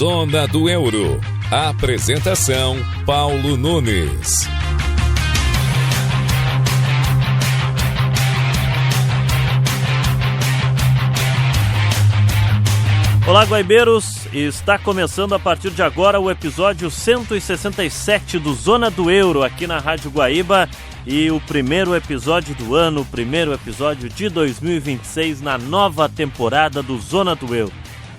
Zona do Euro. Apresentação: Paulo Nunes. Olá, guaibeiros! Está começando a partir de agora o episódio 167 do Zona do Euro aqui na Rádio Guaíba e o primeiro episódio do ano, o primeiro episódio de 2026 na nova temporada do Zona do Euro.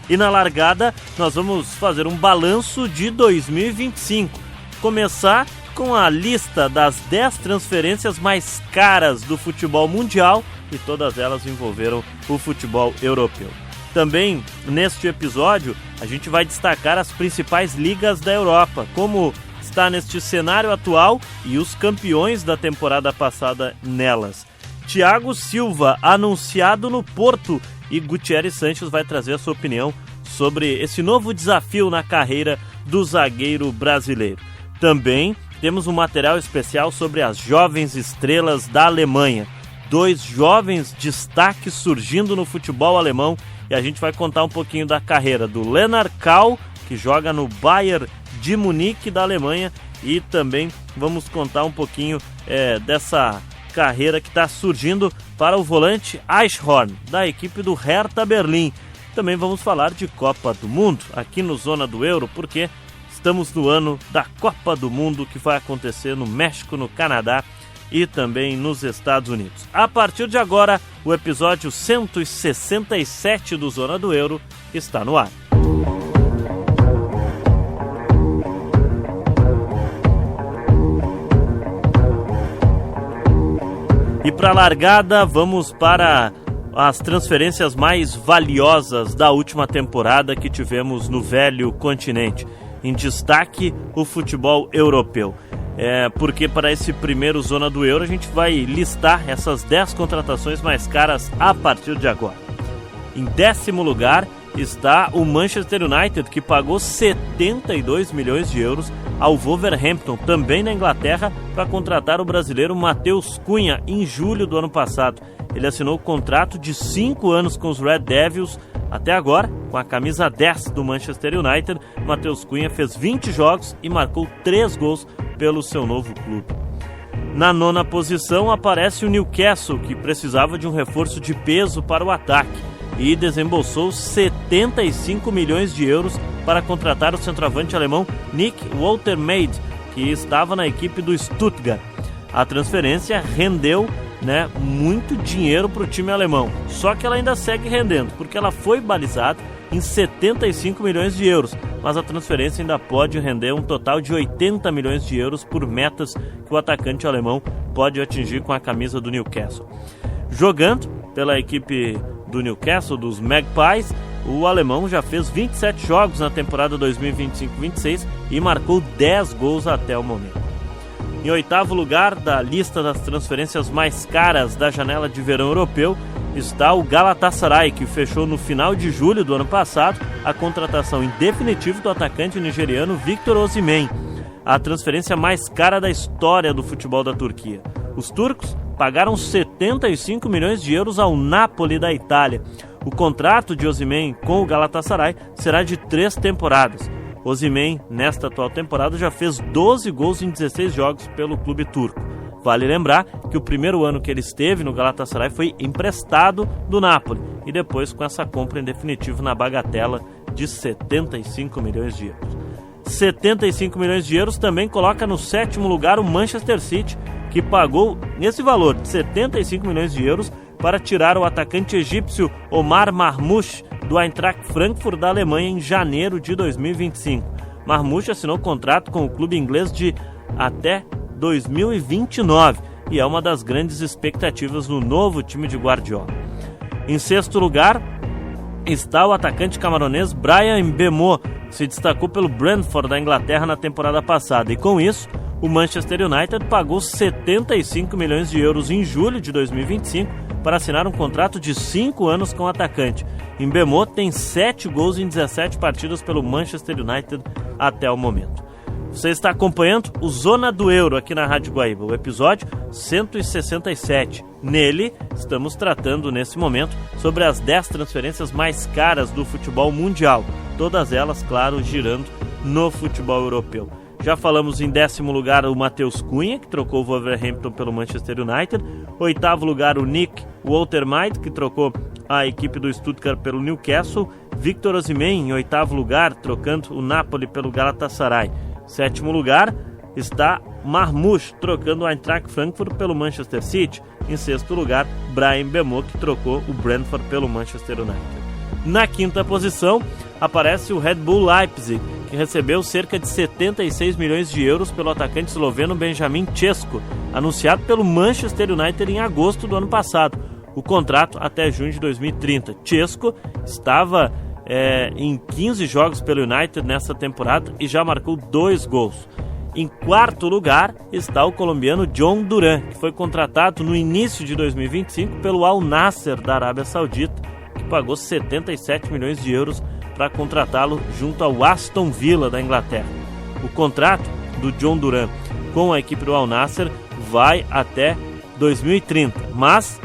E na largada nós vamos fazer um balanço de 2025. Começar com a lista das 10 transferências mais caras do futebol mundial e todas elas envolveram o futebol europeu. Também, neste episódio, a gente vai destacar as principais ligas da Europa, como está neste cenário atual e os campeões da temporada passada nelas. Thiago Silva, anunciado no Porto, e Gutierrez Sanches vai trazer a sua opinião sobre esse novo desafio na carreira do zagueiro brasileiro. Também temos um material especial sobre as jovens estrelas da Alemanha. 2 jovens destaques surgindo no futebol alemão. E a gente vai contar um pouquinho da carreira do Lennart Kahl, que joga no Bayern de Munique da Alemanha. E também vamos contar um pouquinho dessa carreira que está surgindo para o volante Eichhorn, da equipe do Hertha Berlim. Também vamos falar de Copa do Mundo aqui no Zona do Euro, porque estamos no ano da Copa do Mundo, que vai acontecer no México, no Canadá e também nos Estados Unidos. A partir de agora, o episódio 167 do Zona do Euro está no ar. E para a largada, vamos para as transferências mais valiosas da última temporada que tivemos no velho continente. Em destaque, o futebol europeu. Porque para esse primeiro Zona do Euro a gente vai listar essas 10 contratações mais caras a partir de agora. Em 10º lugar está o Manchester United, que pagou 72 milhões de euros ao Wolverhampton, também na Inglaterra, para contratar o brasileiro Matheus Cunha em julho do ano passado. Ele assinou o contrato de 5 anos com os Red Devils. Até agora, com a camisa 10 do Manchester United, Matheus Cunha fez 20 jogos e marcou 3 gols pelo seu novo clube. Na 9ª posição aparece o Newcastle, que precisava de um reforço de peso para o ataque e desembolsou 75 milhões de euros para contratar o centroavante alemão Nick Woltermeid, que estava na equipe do Stuttgart. A transferência rendeu muito dinheiro para o time alemão, só que ela ainda segue rendendo, porque ela foi balizada em 75 milhões de euros, mas a transferência ainda pode render um total de 80 milhões de euros por metas que o atacante alemão pode atingir com a camisa do Newcastle. Jogando pela equipe do Newcastle, dos Magpies, o alemão já fez 27 jogos na temporada 2025-26 e marcou 10 gols até o momento. Em 8º lugar da lista das transferências mais caras da janela de verão europeu está o Galatasaray, que fechou no final de julho do ano passado a contratação em definitivo do atacante nigeriano Victor Osimhen, a transferência mais cara da história do futebol da Turquia. Os turcos pagaram 75 milhões de euros ao Napoli da Itália. O contrato de Osimhen com o Galatasaray será de 3 temporadas. Osimhen, nesta atual temporada, já fez 12 gols em 16 jogos pelo clube turco. Vale lembrar que o primeiro ano que ele esteve no Galatasaray foi emprestado do Napoli e depois com essa compra em definitivo na bagatela de 75 milhões de euros. 75 milhões de euros também coloca no 7º lugar o Manchester City, que pagou esse valor de 75 milhões de euros para tirar o atacante egípcio Omar Marmoush do Eintracht Frankfurt da Alemanha em janeiro de 2025. Marmoush assinou contrato com o clube inglês de até 2029 e é uma das grandes expectativas no novo time de Guardiola. Em 6º lugar está o atacante camaronês Bryan Mbeumo, que se destacou pelo Brentford da Inglaterra na temporada passada, e com isso o Manchester United pagou 75 milhões de euros em julho de 2025 para assinar um contrato de 5 anos com o atacante. Mbeumo tem 7 gols em 17 partidas pelo Manchester United até o momento. Você está acompanhando o Zona do Euro aqui na Rádio Guaíba, o episódio 167. Nele, estamos tratando nesse momento sobre as 10 transferências mais caras do futebol mundial. Todas elas, claro, girando no futebol europeu. Já falamos em 10º lugar o Matheus Cunha, que trocou o Wolverhampton pelo Manchester United. 8º lugar o Nick Woltermeid, que trocou a equipe do Stuttgart pelo Newcastle. Victor Osimhen em 8º lugar, trocando o Napoli pelo Galatasaray. 7º lugar está Marmoush, trocando o Eintracht Frankfurt pelo Manchester City. Em 6º lugar, Brahim Bemo, que trocou o Brentford pelo Manchester United. Na 5ª posição aparece o Red Bull Leipzig, que recebeu cerca de 76 milhões de euros pelo atacante esloveno Benjamin Šeško, anunciado pelo Manchester United em agosto do ano passado. O contrato até junho de 2030. Šeško estava em 15 jogos pelo United nessa temporada e já marcou 2 gols. Em 4º lugar está o colombiano John Duran, que foi contratado no início de 2025 pelo Al Nassr da Arábia Saudita, que pagou 77 milhões de euros para contratá-lo junto ao Aston Villa da Inglaterra. O contrato do John Duran com a equipe do Al Nassr vai até 2030, mas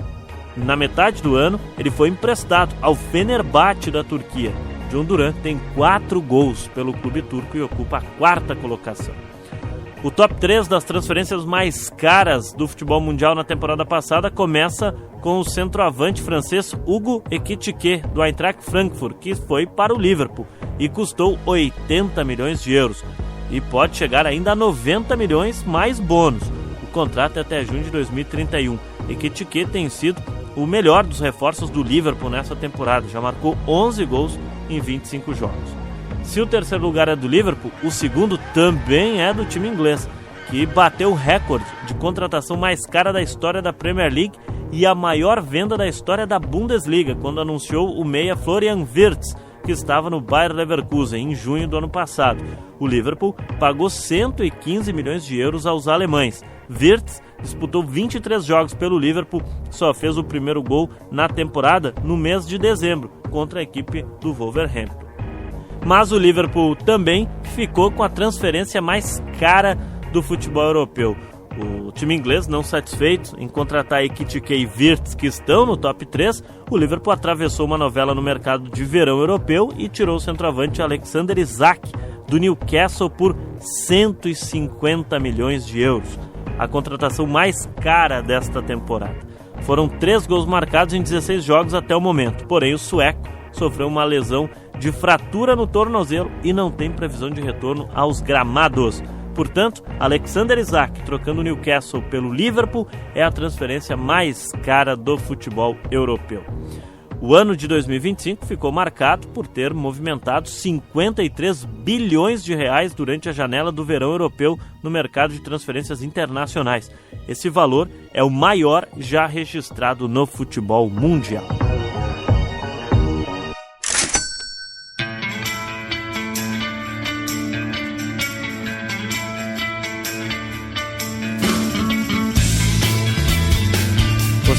na metade do ano ele foi emprestado ao Fenerbahçe da Turquia. John Duran tem 4 gols pelo clube turco e ocupa a 4ª colocação. O top 3 das transferências mais caras do futebol mundial na temporada passada começa com o centroavante francês Hugo Ekitike, do Eintracht Frankfurt, que foi para o Liverpool e custou 80 milhões de euros. E pode chegar ainda a 90 milhões mais bônus. O contrato é até junho de 2031. Ekitike tem sido o melhor dos reforços do Liverpool nessa temporada. Já marcou 11 gols em 25 jogos. Se o 3º lugar é do Liverpool, o 2º também é do time inglês, que bateu o recorde de contratação mais cara da história da Premier League e a maior venda da história da Bundesliga, quando anunciou o meia Florian Wirtz, que estava no Bayer Leverkusen em junho do ano passado. O Liverpool pagou 115 milhões de euros aos alemães. Wirtz disputou 23 jogos pelo Liverpool, só fez o primeiro gol na temporada no mês de dezembro, contra a equipe do Wolverhampton. Mas o Liverpool também ficou com a transferência mais cara do futebol europeu. O time inglês, não satisfeito em contratar Ekitike e Wirtz, que estão no top 3, o Liverpool atravessou uma novela no mercado de verão europeu e tirou o centroavante Alexander Isak do Newcastle por 150 milhões de euros. A contratação mais cara desta temporada. Foram 3 gols marcados em 16 jogos até o momento, porém o sueco sofreu uma lesão de fratura no tornozelo e não tem previsão de retorno aos gramados. Portanto, Alexander Isak, trocando o Newcastle pelo Liverpool, é a transferência mais cara do futebol europeu. O ano de 2025 ficou marcado por ter movimentado 53 bilhões de reais durante a janela do verão europeu no mercado de transferências internacionais. Esse valor é o maior já registrado no futebol mundial.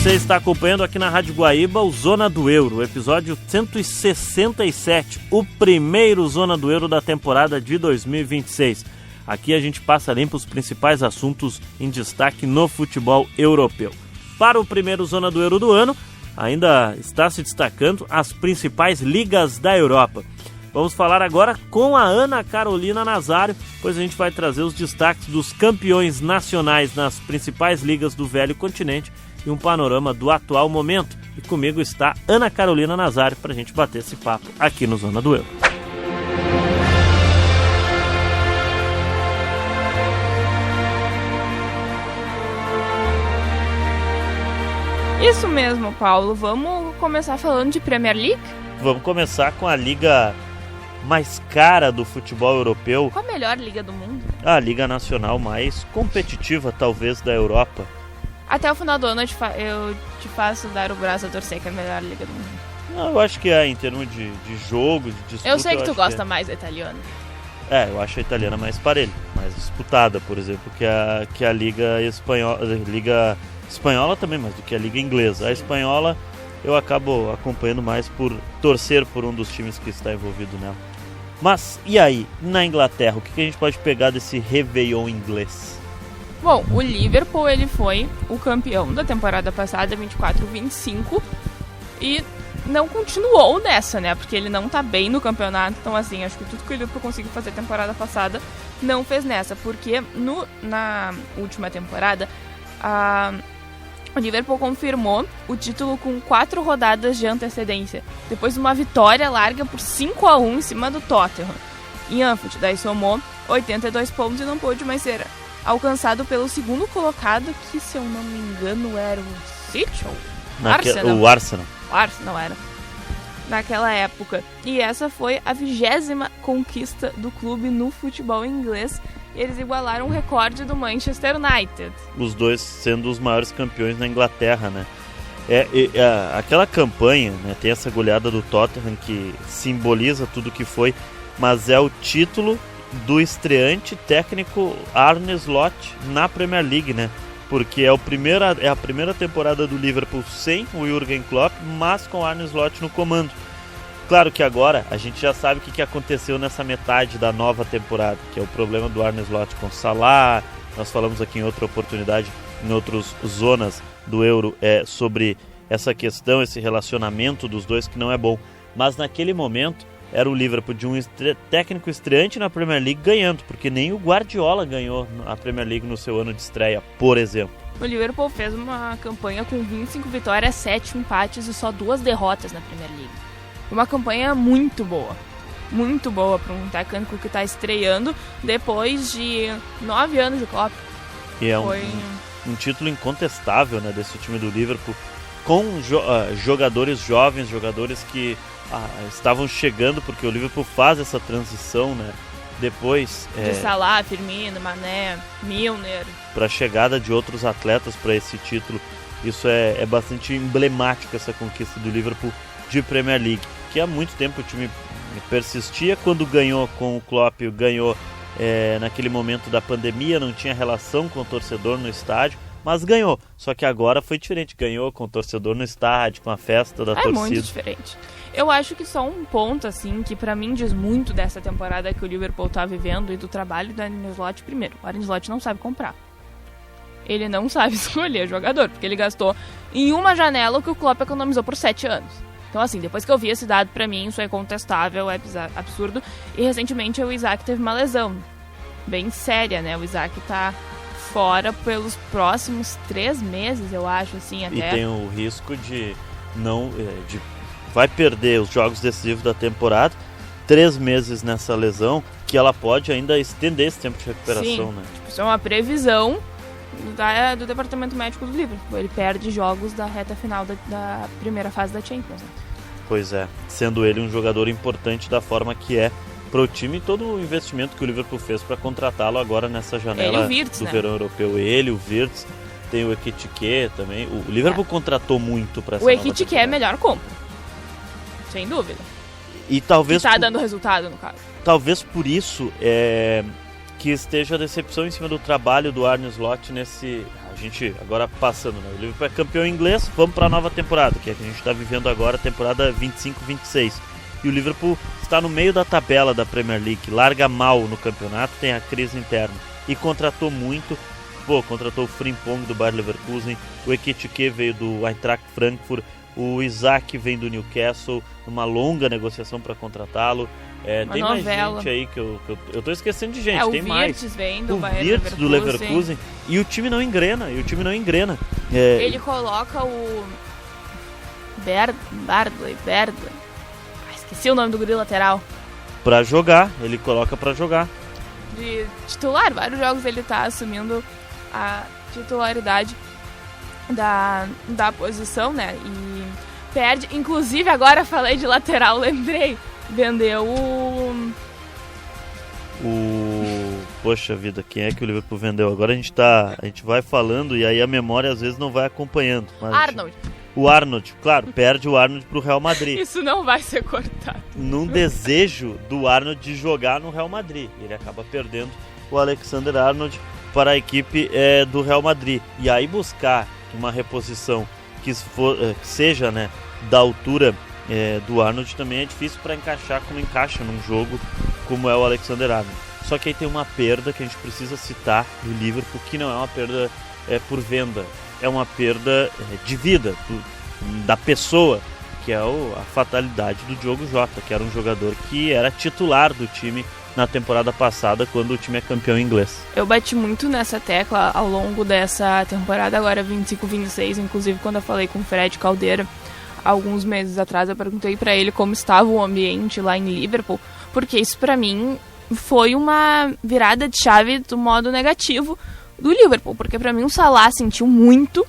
Você está acompanhando aqui na Rádio Guaíba o Zona do Euro, episódio 167, o primeiro Zona do Euro da temporada de 2026. Aqui a gente passa limpo os principais assuntos em destaque no futebol europeu. Para o primeiro Zona do Euro do ano, ainda está se destacando as principais ligas da Europa. Vamos falar agora com a Ana Carolina Nazário, pois a gente vai trazer os destaques dos campeões nacionais nas principais ligas do velho continente e um panorama do atual momento. E comigo está Ana Carolina Nazário para a gente bater esse papo aqui no Zona do Euro. Isso mesmo, Paulo. Vamos começar falando de Premier League? Vamos começar com a liga mais cara do futebol europeu. Qual a melhor liga do mundo? A liga nacional mais competitiva, talvez, da Europa. Até o final do ano eu te faço dar o braço a torcer que é a melhor liga do mundo. Não, eu acho que é, em termos de jogo, de disputa. Eu sei que tu gosta mais da italiana. Eu acho a italiana mais parelha, mais disputada, por exemplo, que a liga espanhola. Liga espanhola também, mais do que a liga inglesa. A espanhola eu acabo acompanhando mais por torcer por um dos times que está envolvido nela. Mas, e aí, na Inglaterra, o que a gente pode pegar desse Réveillon inglês? Bom, o Liverpool ele foi o campeão da temporada passada, 24-25, e não continuou nessa, né? Porque ele não tá bem no campeonato, então assim, acho que tudo que o Liverpool conseguiu fazer temporada passada não fez nessa, porque na última temporada o Liverpool confirmou o título com 4 rodadas de antecedência, depois de uma vitória larga por 5-1 em cima do Tottenham em Anfield. Daí somou 82 pontos e não pôde mais ser alcançado pelo segundo colocado, que se eu não me engano era o City ou Arsenal. O Arsenal. O Arsenal era naquela época. E essa foi a 20ª conquista do clube no futebol inglês. Eles igualaram o recorde do Manchester United. Os dois sendo os maiores campeões na Inglaterra, né? Aquela campanha, né, tem essa goleada do Tottenham que simboliza tudo que foi, mas é o título do estreante técnico Arne Slot na Premier League, né? Porque é a primeira temporada do Liverpool sem o Jürgen Klopp, mas com o Arne Slot no comando. Claro que agora a gente já sabe o que aconteceu nessa metade da nova temporada, que é o problema do Arne Slot com o Salah. Nós falamos aqui em outra oportunidade, em outras zonas do Euro, sobre essa questão, esse relacionamento dos dois que não é bom. Mas naquele momento era o Liverpool de um técnico estreante na Premier League ganhando, porque nem o Guardiola ganhou a Premier League no seu ano de estreia, por exemplo. O Liverpool fez uma campanha com 25 vitórias, 7 empates e só 2 derrotas na Premier League. Uma campanha muito boa para um técnico que está estreando depois de 9 anos de Klopp. E é um título incontestável, né, desse time do Liverpool, com jogadores jovens, jogadores que estavam chegando, porque o Liverpool faz essa transição, né, depois de Salah, Firmino, Mané, Milner, para a chegada de outros atletas para esse título. Isso é bastante emblemático, essa conquista do Liverpool de Premier League, que há muito tempo o time persistia. Quando ganhou com o Klopp, ganhou naquele momento da pandemia, não tinha relação com o torcedor no estádio, mas ganhou. Só que agora foi diferente, ganhou com o torcedor no estádio, com a festa da torcida. É muito diferente. Eu acho que só um ponto, assim, que pra mim diz muito dessa temporada que o Liverpool tá vivendo e do trabalho do Arne Slot. Primeiro, o Arne Slot não sabe comprar. Ele não sabe escolher jogador, porque ele gastou em uma janela o que o Klopp economizou por 7 anos. Então, assim, depois que eu vi esse dado, pra mim, isso é incontestável, é absurdo. E recentemente o Isaac teve uma lesão bem séria, né? O Isaac tá fora pelos próximos 3 meses, eu acho, assim, até. E tem o risco de vai perder os jogos decisivos da temporada, 3 meses nessa lesão, que ela pode ainda estender esse tempo de recuperação. Sim, né? Isso é uma previsão do departamento médico do Liverpool. Ele perde jogos da reta final da primeira fase da Champions. Né? Pois é, sendo ele um jogador importante da forma que é para o time, e todo o investimento que o Liverpool fez para contratá-lo agora nessa janela do verão europeu. Ele, o Wirtz, tem o Ekitike também. O Liverpool contratou muito para essa nova temporada. O Ekitike é a melhor compra. Sem dúvida. E talvez... Que tá dando resultado, no caso. Talvez por isso que esteja a decepção em cima do trabalho do Arne Slot nesse... A gente agora passando, né? O Liverpool é campeão inglês, vamos para a nova temporada, que é a que a gente está vivendo agora, temporada 25-26. E o Liverpool está no meio da tabela da Premier League, larga mal no campeonato, tem a crise interna. E contratou muito. Contratou o Frimpong do Bayer Leverkusen, o Ekitike veio do Eintracht Frankfurt, o Isaac vem do Newcastle, uma longa negociação para contratá-lo. Tem novela. Mais gente aí que eu tô esquecendo de gente, tem mais. Vem do o Wirtz do Leverkusen. E o time não engrena, Ele coloca o Bardley. Esqueci o nome do guri lateral. Pra jogar, ele coloca pra jogar. De titular, vários jogos ele tá assumindo a titularidade da posição, né? E perde, inclusive agora falei de lateral, lembrei, vendeu Poxa vida, quem é que o Liverpool vendeu? Agora a gente vai falando e aí a memória às vezes não vai acompanhando. Mas Arnold. O Arnold, claro, perde o Arnold pro Real Madrid. Isso não vai ser cortado. Num desejo do Arnold de jogar no Real Madrid. Ele acaba perdendo o Alexander Arnold para a equipe do Real Madrid. E aí buscar uma reposição que seja, né, da altura do Arnold também é difícil para encaixar como encaixa num jogo como é o Alexander-Arnold. Só que aí tem uma perda que a gente precisa citar do Liverpool, que não é uma perda por venda, é uma perda de vida da pessoa, que é a fatalidade do Diogo Jota, que era um jogador que era titular do time na temporada passada, quando o time é campeão inglês. Eu bati muito nessa tecla ao longo dessa temporada, agora 25-26, inclusive quando eu falei com o Fred Caldeira, alguns meses atrás, eu perguntei pra ele como estava o ambiente lá em Liverpool, porque isso pra mim foi uma virada de chave do modo negativo do Liverpool, porque pra mim o Salah sentiu muito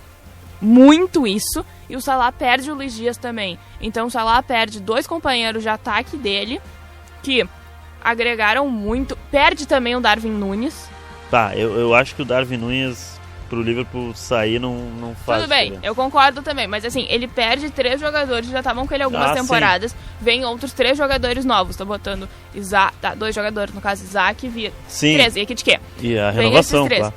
isso, e o Salah perde o Luis Dias também. Então o Salah perde 2 companheiros de ataque dele, que agregaram muito. Perde também o Darwin Núñez. Tá, eu acho que o Darwin Núñez pro Liverpool sair não faz. Tudo bem, eu concordo também, mas assim, ele perde 3 jogadores que já estavam com ele algumas temporadas, vem outros 3 jogadores novos, tô botando 2 jogadores, no caso Isaac e Via. 3, e aqui de quê? E a renovação, claro.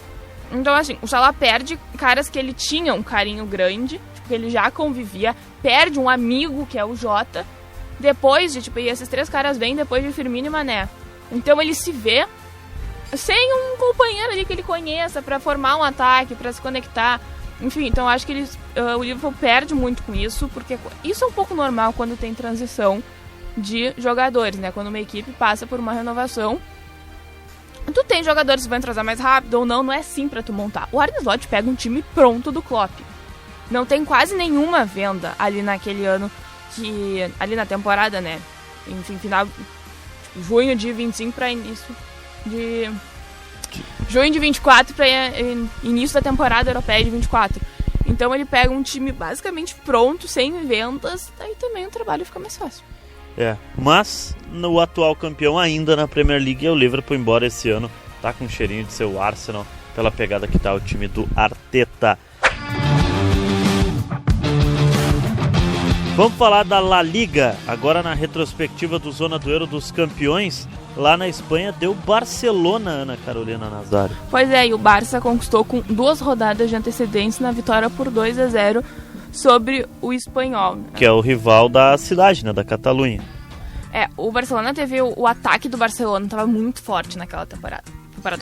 Então assim, o Salah perde caras que ele tinha um carinho grande, que ele já convivia, perde um amigo que é o Jota, depois de, e esses 3 caras vêm depois de Firmino e Mané. Então ele se vê sem um companheiro ali que ele conheça pra formar um ataque, pra se conectar. Enfim, então acho que o Liverpool perde muito com isso, porque isso é um pouco normal quando tem transição de jogadores, né? Quando uma equipe passa por uma renovação, tu tem jogadores que vão entrosar mais rápido ou não é assim pra tu montar. O Arne Slot pega um time pronto do Klopp. Não tem quase nenhuma venda ali naquele ano, ali na temporada, né? Enfim, final junho de 25 para início de junho de 24 para início da temporada europeia de 24. Então ele pega um time basicamente pronto, sem vendas, aí também o trabalho fica mais fácil. Mas o atual campeão ainda na Premier League é o Liverpool, embora esse ano tá com um cheirinho de ser o Arsenal, pela pegada que tá o time do Arteta. Vamos falar da La Liga, agora na retrospectiva do Zona do Euro dos Campeões. Lá na Espanha deu Barcelona, Ana Carolina Nazário. Pois é, e o Barça conquistou com 2 rodadas de antecedência na vitória por 2-0 sobre o Espanhol, né? Que é o rival da cidade, né, da Catalunha. O Barcelona teve o ataque do Barcelona, estava muito forte naquela temporada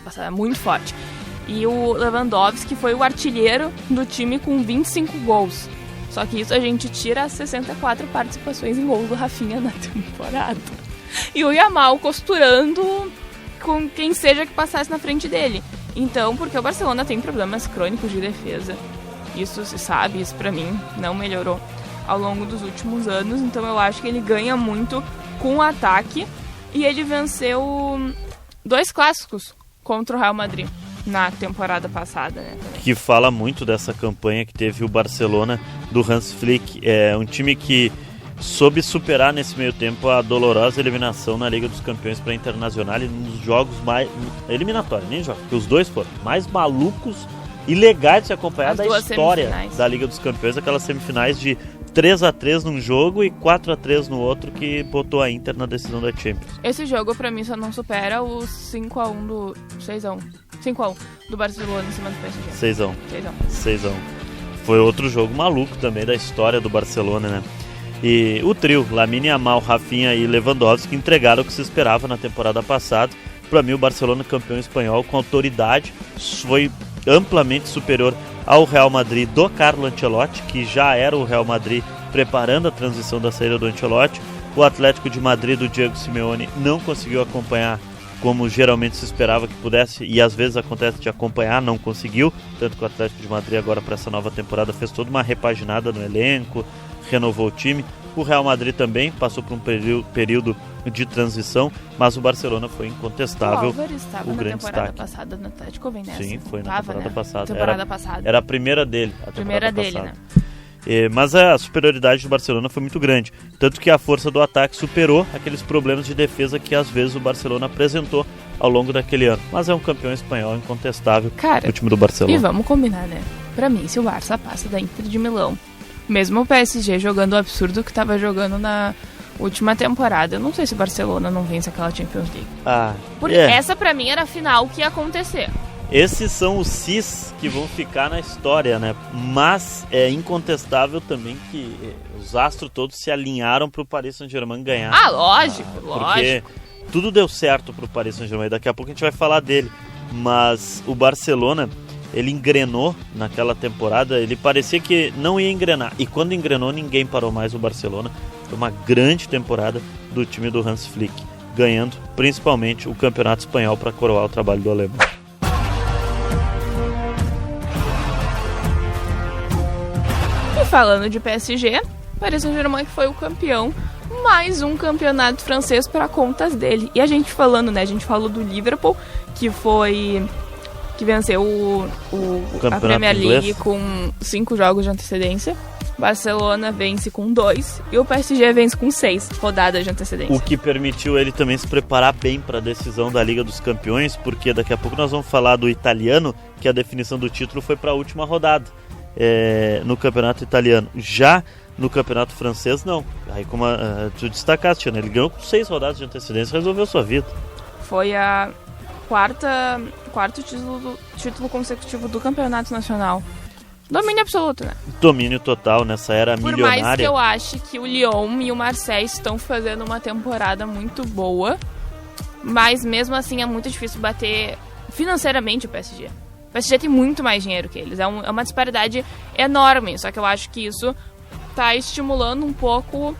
passada, muito forte. E o Lewandowski foi o artilheiro do time com 25 gols. Só que isso a gente tira as 64 participações em gols do Rafinha na temporada. E o Yamal costurando com quem seja que passasse na frente dele. Então, porque o Barcelona tem problemas crônicos de defesa. Isso se sabe, isso pra mim não melhorou ao longo dos últimos anos. Então eu acho que ele ganha muito com o ataque. E ele venceu 2 clássicos contra o Real Madrid na temporada passada, né? Que fala muito dessa campanha que teve o Barcelona do Hans Flick. É um time que soube superar nesse meio tempo a dolorosa eliminação na Liga dos Campeões para a Internacional e nos jogos mais eliminatórios, nem jogos, porque os 2 foram mais malucos e legais de se acompanhar da história da Liga dos Campeões, aquelas semifinais de 3-3 num jogo e 4-3 no outro, que botou a Inter na decisão da Champions. Esse jogo pra mim só não supera o 5-1 do 6-1 do Barcelona em cima do PSG. 6-1. Foi outro jogo maluco também da história do Barcelona, né? E o trio, Lamine Yamal, Rafinha e Lewandowski, entregaram o que se esperava na temporada passada. Para mim, o Barcelona, campeão espanhol, com autoridade, foi amplamente superior ao Real Madrid do Carlo Ancelotti, que já era o Real Madrid preparando a transição da saída do Ancelotti. O Atlético de Madrid do Diego Simeone não conseguiu acompanhar como geralmente se esperava que pudesse, e às vezes acontece de acompanhar, não conseguiu, tanto que o Atlético de Madrid agora para essa nova temporada fez toda uma repaginada no elenco, renovou o time. O Real Madrid também passou por um período de transição, mas o Barcelona foi incontestável. O Álvares estava na temporada destaque. Passada no Atlético, vem nessa. Sim, foi na temporada passada. Temporada passada. Era a primeira dele. Né? Mas a superioridade do Barcelona foi muito grande, tanto que a força do ataque superou aqueles problemas de defesa que às vezes o Barcelona apresentou ao longo daquele ano. Mas é um campeão espanhol incontestável, o time do Barcelona. E vamos combinar, né? Pra mim, se o Barça passa da Inter de Milão, mesmo o PSG jogando o absurdo que estava jogando na última temporada, eu não sei se o Barcelona não vence aquela Champions League. Porque essa pra mim era a final que ia acontecer. Esses são os cis que vão ficar na história, né? Mas é incontestável também que os astros todos se alinharam pro Paris Saint-Germain ganhar. Lógico. Porque tudo deu certo pro Paris Saint-Germain, daqui a pouco a gente vai falar dele, mas o Barcelona, ele engrenou naquela temporada, ele parecia que não ia engrenar, e quando engrenou ninguém parou mais o Barcelona. Foi uma grande temporada do time do Hans Flick, ganhando principalmente o Campeonato Espanhol para coroar o trabalho do alemão. E falando de PSG, Paris Saint-Germain que foi o campeão, mais um campeonato francês para contas dele. E a gente falando, né? A gente falou do Liverpool, que venceu a Premier League inglês com 5 jogos de antecedência. Barcelona vence com 2 e o PSG vence com 6 rodadas de antecedência. O que permitiu ele também se preparar bem para a decisão da Liga dos Campeões, porque daqui a pouco nós vamos falar do italiano, que a definição do título foi para a última rodada no campeonato italiano. Já no campeonato francês, não. Aí, como tu destacaste, né? Ele ganhou com 6 rodadas de antecedência e resolveu sua vida. Foi a quarto título consecutivo do campeonato nacional. Domínio absoluto, né? Domínio total nessa era milionária. Por mais que eu ache que o Lyon e o Marseille estão fazendo uma temporada muito boa, mas mesmo assim é muito difícil bater financeiramente o PSG. O PSG tem muito mais dinheiro que eles. É uma disparidade enorme, só que eu acho que isso tá estimulando um pouco,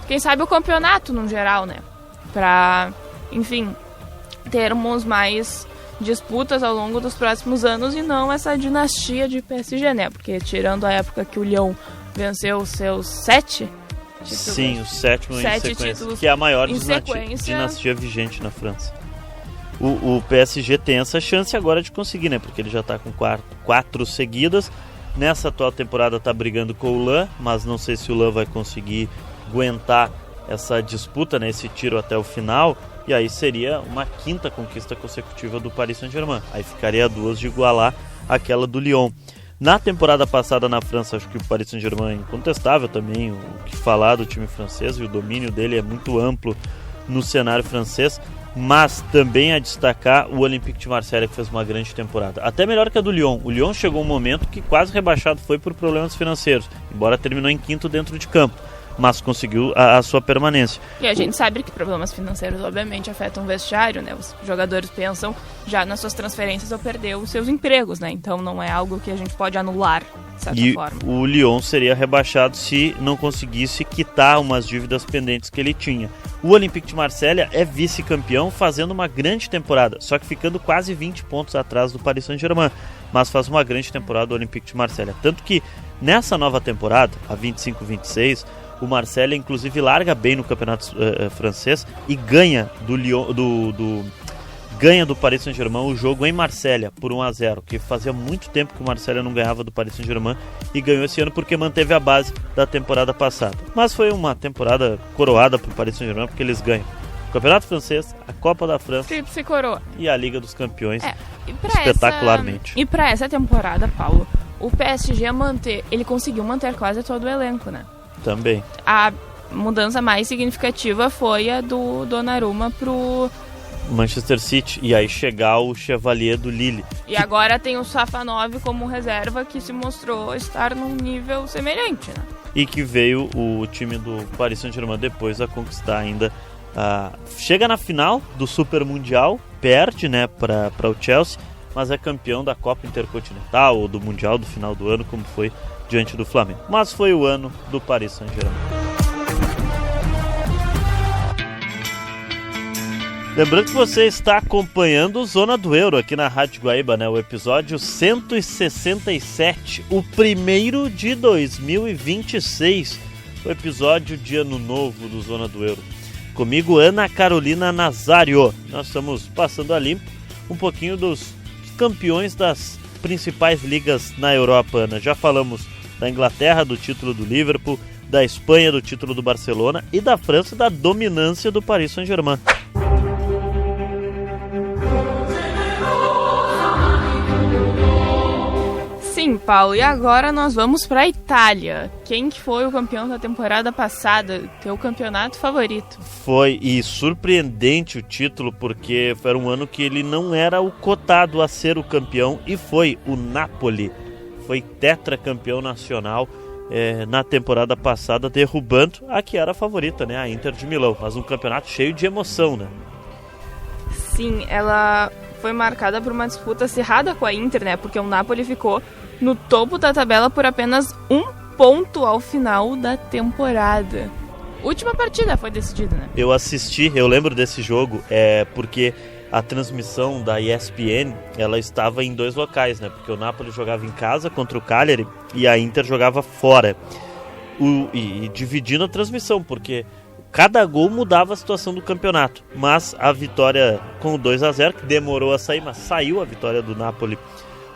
quem sabe, o campeonato no geral, né? Pra, enfim, termos mais disputas ao longo dos próximos anos e não essa dinastia de PSG, né? Porque tirando a época que o Lyon venceu os seus 7 títulos. Sim, o 7º em sequência, títulos, que é a maior dinastia vigente na França. O PSG tem essa chance agora de conseguir, né? Porque ele já tá com 4 seguidas. Nessa atual temporada tá brigando com o Lens, mas não sei se o Lens vai conseguir aguentar essa disputa, né? Esse tiro até o final. E aí seria uma 5ª conquista consecutiva do Paris Saint-Germain. Aí ficaria a 2 de igualar aquela do Lyon. Na temporada passada na França, acho que o Paris Saint-Germain é incontestável também. O que falar do time francês, e o domínio dele é muito amplo no cenário francês. Mas também a destacar o Olympique de Marseille, que fez uma grande temporada. Até melhor que a do Lyon. O Lyon chegou um momento que quase rebaixado foi por problemas financeiros, embora terminou em 5º dentro de campo, mas conseguiu a sua permanência. E a gente sabe que problemas financeiros obviamente afetam o vestiário, né? Os jogadores pensam já nas suas transferências ou perder os seus empregos, né? Então não é algo que a gente pode anular, de certa forma. O Lyon seria rebaixado se não conseguisse quitar umas dívidas pendentes que ele tinha. O Olympique de Marseille é vice-campeão, fazendo uma grande temporada, só que ficando quase 20 pontos atrás do Paris Saint-Germain, mas faz uma grande temporada o Olympique de Marseille. Tanto que nessa nova temporada, a 25-26, o Marseille inclusive larga bem no campeonato francês e ganha ganha do Paris Saint-Germain o jogo em Marselha por 1-0, que fazia muito tempo que o Marselha não ganhava do Paris Saint-Germain, e ganhou esse ano porque manteve a base da temporada passada. Mas foi uma temporada coroada para o Paris Saint-Germain, porque eles ganham o Campeonato Francês, a Copa da França Tríplice coroa e a Liga dos Campeões, espetacularmente. E para essa temporada, Paulo, o PSG ele conseguiu manter quase todo o elenco, né? Também. A mudança mais significativa foi a do Donnarumma pro Manchester City, e aí chegar o Chevalier do Lille. E agora tem o Safanov como reserva, que se mostrou estar num nível semelhante, né? E que veio o time do Paris Saint-Germain depois a conquistar ainda. Chega na final do Super Mundial, perde, né, para o Chelsea, mas é campeão da Copa Intercontinental ou do Mundial do final do ano, como foi diante do Flamengo. Mas foi o ano do Paris Saint-Germain. Lembrando que você está acompanhando o Zona do Euro aqui na Rádio Guaíba, né? O episódio 167, o primeiro de 2026, o episódio de Ano Novo do Zona do Euro. Comigo, Ana Carolina Nazário. Nós estamos passando a limpo um pouquinho dos campeões das principais ligas na Europa, Ana. Já falamos da Inglaterra, do título do Liverpool, da Espanha, do título do Barcelona, e da França, da dominância do Paris Saint-Germain. Sim, Paulo, e agora nós vamos para a Itália. Quem que foi o campeão da temporada passada? Teu campeonato favorito? Foi, e surpreendente o título, porque era um ano que ele não era o cotado a ser o campeão, e foi o Napoli. Foi tetracampeão nacional na temporada passada, derrubando a que era a favorita, né, a Inter de Milão. Mas um campeonato cheio de emoção, né? Sim, ela foi marcada por uma disputa acirrada com a Inter, né? Porque o Napoli ficou no topo da tabela por apenas 1 ponto ao final da temporada. Última partida foi decidida, né? Eu lembro desse jogo, porque a transmissão da ESPN, ela estava em 2 locais, né? Porque o Napoli jogava em casa contra o Cagliari e a Inter jogava fora. E dividindo a transmissão, porque cada gol mudava a situação do campeonato. Mas a vitória com o 2-0, que demorou a sair, mas saiu a vitória do Napoli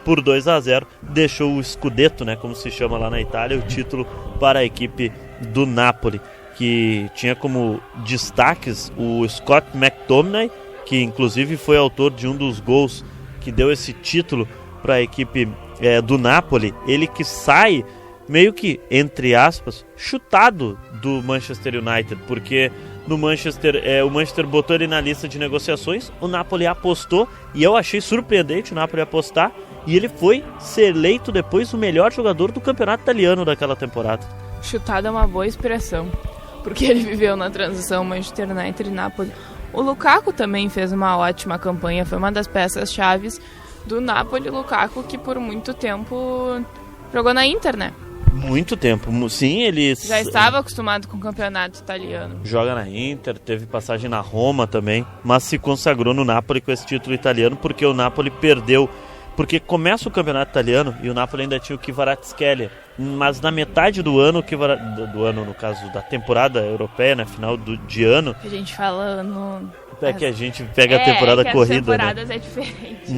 por 2-0, deixou o Scudetto, né, como se chama lá na Itália, o título para a equipe do Napoli, que tinha como destaques o Scott McTominay, que inclusive foi autor de um dos gols que deu esse título para a equipe do Napoli. Ele que sai meio que, entre aspas, chutado do Manchester United, porque no Manchester, o Manchester botou ele na lista de negociações, o Napoli apostou, e eu achei surpreendente o Napoli apostar, e ele foi ser eleito depois o melhor jogador do campeonato italiano daquela temporada. Chutado é uma boa expressão, porque ele viveu na transição Manchester United e Napoli. O Lukaku também fez uma ótima campanha, foi uma das peças-chaves do Napoli. O Lukaku, que por muito tempo jogou na Inter, né? Muito tempo, sim, ele já estava acostumado com o campeonato italiano. Joga na Inter, teve passagem na Roma também, mas se consagrou no Napoli com esse título italiano, porque o Napoli perdeu, porque começa o campeonato italiano e o Napoli ainda tinha o Kvaratskhelia, mas na metade do ano, do ano no caso da temporada europeia, né, final de ano. A gente fala ano... É que a gente pega a temporada corrida, as temporadas, né? É diferente.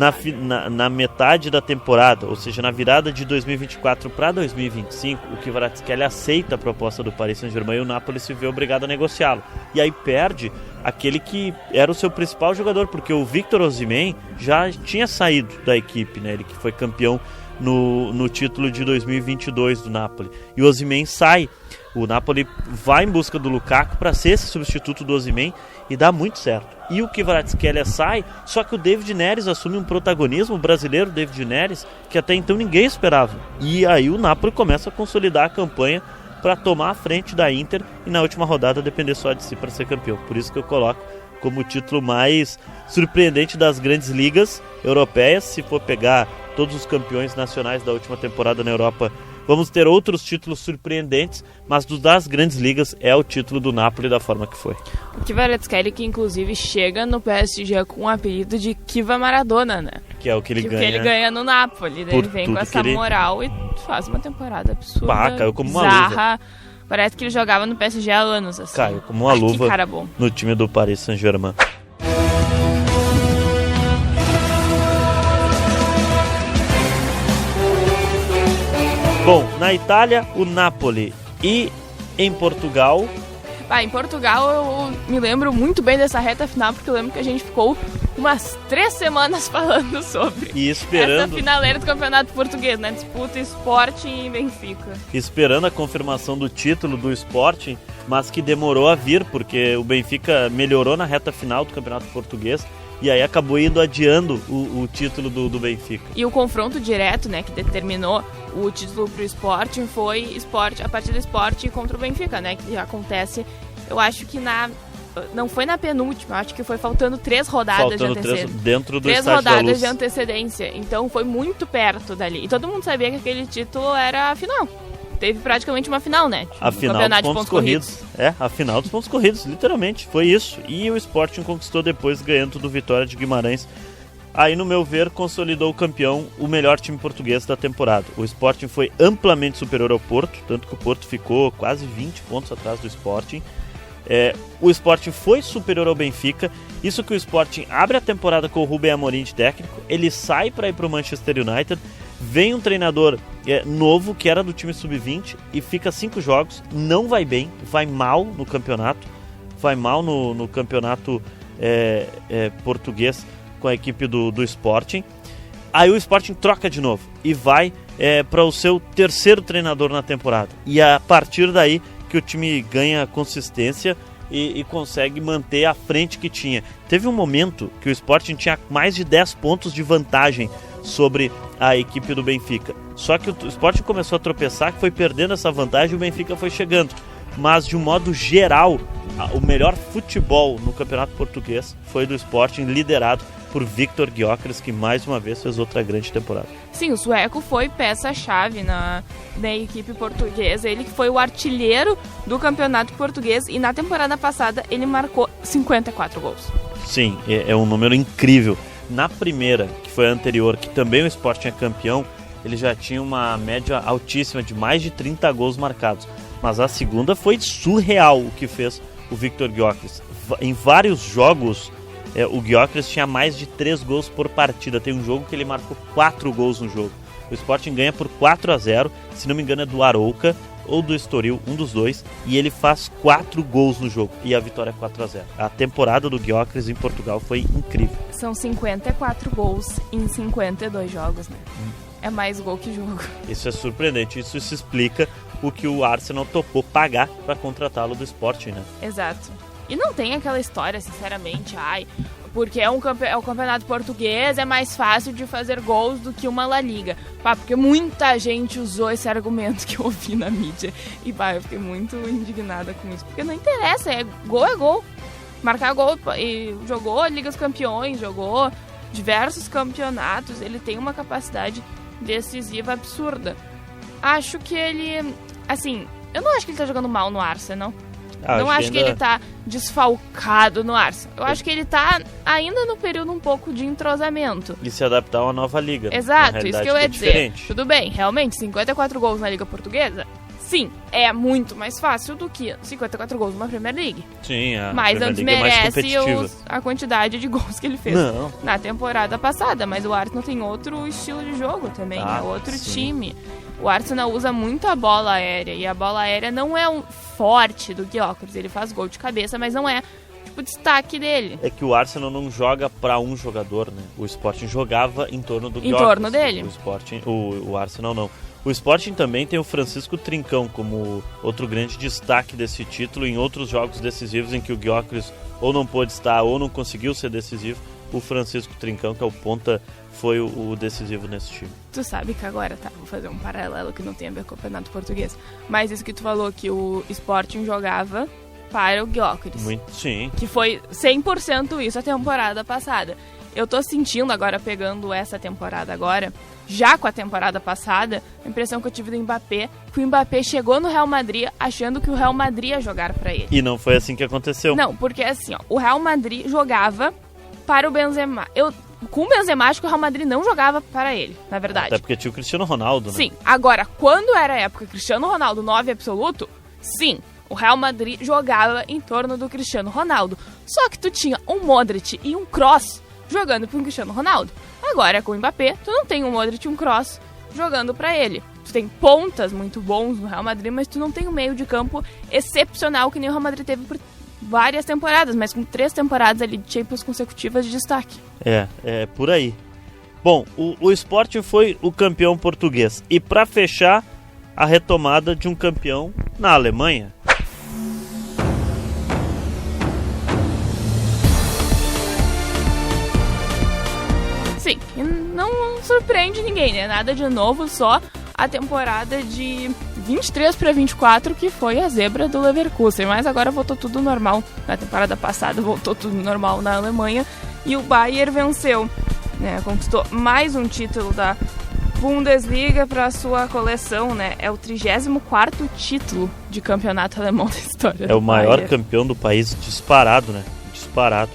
Na metade da temporada, ou seja, na virada de 2024 para 2025, o Kvaratskhelia aceita a proposta do Paris Saint-Germain e o Napoli se vê obrigado a negociá-lo. E aí perde aquele que era o seu principal jogador, porque o Victor Osimhen já tinha saído da equipe, né? Ele que foi campeão no título de 2022 do Napoli. E o Osimhen sai. O Napoli vai em busca do Lukaku para ser esse substituto do Osimhen e dá muito certo. E o Kvaratskhelia sai, só que o David Neres assume um protagonismo, o brasileiro David Neres, que até então ninguém esperava. E aí o Napoli começa a consolidar a campanha para tomar a frente da Inter e na última rodada depender só de si para ser campeão. Por isso que eu coloco como o título mais surpreendente das grandes ligas europeias. Se for pegar todos os campeões nacionais da última temporada na Europa, vamos ter outros títulos surpreendentes, mas das grandes ligas é o título do Napoli da forma que foi. O Kvaratskhelia, que inclusive chega no PSG com o apelido de Kiva Maradona, né? Que é o que ele ganha. Que ele ganha no Napoli. Daí ele vem com essa moral e faz uma temporada absurda. Caiu como uma luva. Parece que ele jogava no PSG há anos, assim. Caiu como uma luva que cara bom. No time do Paris Saint-Germain. Bom, na Itália, o Napoli. E em Portugal... Em Portugal eu me lembro muito bem dessa reta final, porque eu lembro que a gente ficou umas 3 semanas falando sobre essa finaleira do Campeonato Português, né? Disputa Sporting e Benfica. Esperando a confirmação do título do Sporting, mas que demorou a vir, porque o Benfica melhorou na reta final do Campeonato Português. E aí acabou indo adiando o título do Benfica. E o confronto direto, né, que determinou o título pro Sporting foi a partida do Sporting contra o Benfica, né, que acontece, eu acho que não foi na penúltima, acho que foi faltando 3 rodadas de antecedência. Dentro do 3 rodadas de antecedência, então foi muito perto dali. E todo mundo sabia que aquele título era a final. Teve praticamente uma final, né? A final dos pontos corridos. A final dos pontos corridos, literalmente, foi isso. E o Sporting conquistou depois, ganhando do Vitória de Guimarães. Aí, no meu ver, consolidou o campeão, o melhor time português da temporada. O Sporting foi amplamente superior ao Porto, tanto que o Porto ficou quase 20 pontos atrás do Sporting. O Sporting foi superior ao Benfica. Isso que o Sporting abre a temporada com o Rubem Amorim de técnico. Ele sai para ir para o Manchester United. Vem um treinador novo, que era do time sub-20, e fica 5 jogos, não vai bem, vai mal no campeonato, no campeonato português com a equipe do Sporting. Aí o Sporting troca de novo e vai para o seu 3º treinador na temporada. E a partir daí que o time ganha consistência e consegue manter a frente que tinha. Teve um momento que o Sporting tinha mais de 10 pontos de vantagem sobre a equipe do Benfica. Só que o Sporting começou a tropeçar, que foi perdendo essa vantagem e o Benfica foi chegando. Mas de um modo geral, o melhor futebol no Campeonato Português foi do Sporting, liderado por Viktor Gyökeres, que mais uma vez fez outra grande temporada. Sim, o sueco foi peça-chave na equipe portuguesa. Ele que foi o artilheiro do Campeonato Português e na temporada passada ele marcou 54 gols. Sim, é um número incrível. Na primeira, que foi a anterior, que também o Sporting é campeão, ele já tinha uma média altíssima de mais de 30 gols marcados. Mas a segunda foi surreal o que fez o Viktor Gyökeres. Em vários jogos, o Gyökeres tinha mais de 3 gols por partida. Tem um jogo que ele marcou 4 gols no jogo. O Sporting ganha por 4-0, se não me engano é do Arouca ou do Estoril, um dos dois, e ele faz 4 gols no jogo, e a vitória é 4-0. A temporada do Gyökeres em Portugal foi incrível. São 54 gols em 52 jogos, né? É mais gol que jogo. Isso é surpreendente, isso se explica o que o Arsenal topou pagar para contratá-lo do Sporting, né? Exato. E não tem aquela história, sinceramente, porque é o campeonato português, é mais fácil de fazer gols do que uma La Liga. Porque muita gente usou esse argumento que eu ouvi na mídia. E eu fiquei muito indignada com isso. Porque não interessa, é gol. Marcar gol, e jogou Liga dos Campeões, jogou diversos campeonatos, ele tem uma capacidade decisiva absurda. Acho que ele, assim, eu não acho que ele tá jogando mal no Arsenal. Não acho que ele tá desfalcado no Arsenal. Eu acho que ele tá ainda no período um pouco de entrosamento. E se adaptar a uma nova liga. Exato, isso que eu ia dizer. Tudo bem, realmente, 54 gols na Liga Portuguesa, sim, é muito mais fácil do que 54 gols numa Premier League. Sim, mas não desmerece a quantidade de gols que ele fez na temporada passada. Mas o Arsenal tem outro estilo de jogo também, é outro time. O Arsenal usa muito a bola aérea, e a bola aérea não é um forte do Gyökeres. Ele faz gol de cabeça, mas não é o destaque dele. É que o Arsenal não joga para um jogador, né? O Sporting jogava em torno do Gyökeres. Em torno dele. O Arsenal não. O Sporting também tem o Francisco Trincão como outro grande destaque desse título. Em outros jogos decisivos em que o Gyökeres ou não pôde estar ou não conseguiu ser decisivo, o Francisco Trincão, que é o ponta, foi o decisivo nesse time. Tu sabe que agora, vou fazer um paralelo que não tem a ver com o Campeonato Português, mas isso que tu falou, que o Sporting jogava para o Gyökeres. Sim. Que foi 100% isso a temporada passada. Eu tô sentindo agora, pegando essa temporada agora, já com a temporada passada, a impressão que eu tive do Mbappé, que o Mbappé chegou no Real Madrid achando que o Real Madrid ia jogar para ele. E não foi assim que aconteceu. Não, porque assim, o Real Madrid jogava para o Benzema. Com o Benzema, acho que o Real Madrid não jogava para ele, na verdade. Até porque tinha o Cristiano Ronaldo, né? Sim. Agora, quando era a época Cristiano Ronaldo 9 absoluto, sim, o Real Madrid jogava em torno do Cristiano Ronaldo. Só que tu tinha um Modric e um Kroos jogando para o Cristiano Ronaldo. Agora, com o Mbappé, tu não tem um Modric e um Kroos jogando para ele. Tu tem pontas muito bons no Real Madrid, mas tu não tem um meio de campo excepcional que nem o Real Madrid teve por várias temporadas, mas com 3 temporadas ali de Champions consecutivas de destaque. É por aí. Bom, o Sporting foi o campeão português. E para fechar, a retomada de um campeão na Alemanha. Sim, não surpreende ninguém, né? Nada de novo, só a temporada de 23 para 24, que foi a zebra do Leverkusen. Mas agora voltou tudo normal. Na temporada passada voltou tudo normal na Alemanha. E o Bayern venceu, né? Conquistou mais um título da Bundesliga para sua coleção, né? É o 34º título de campeonato alemão da história. É o maior campeão do país, disparado, né? Disparado.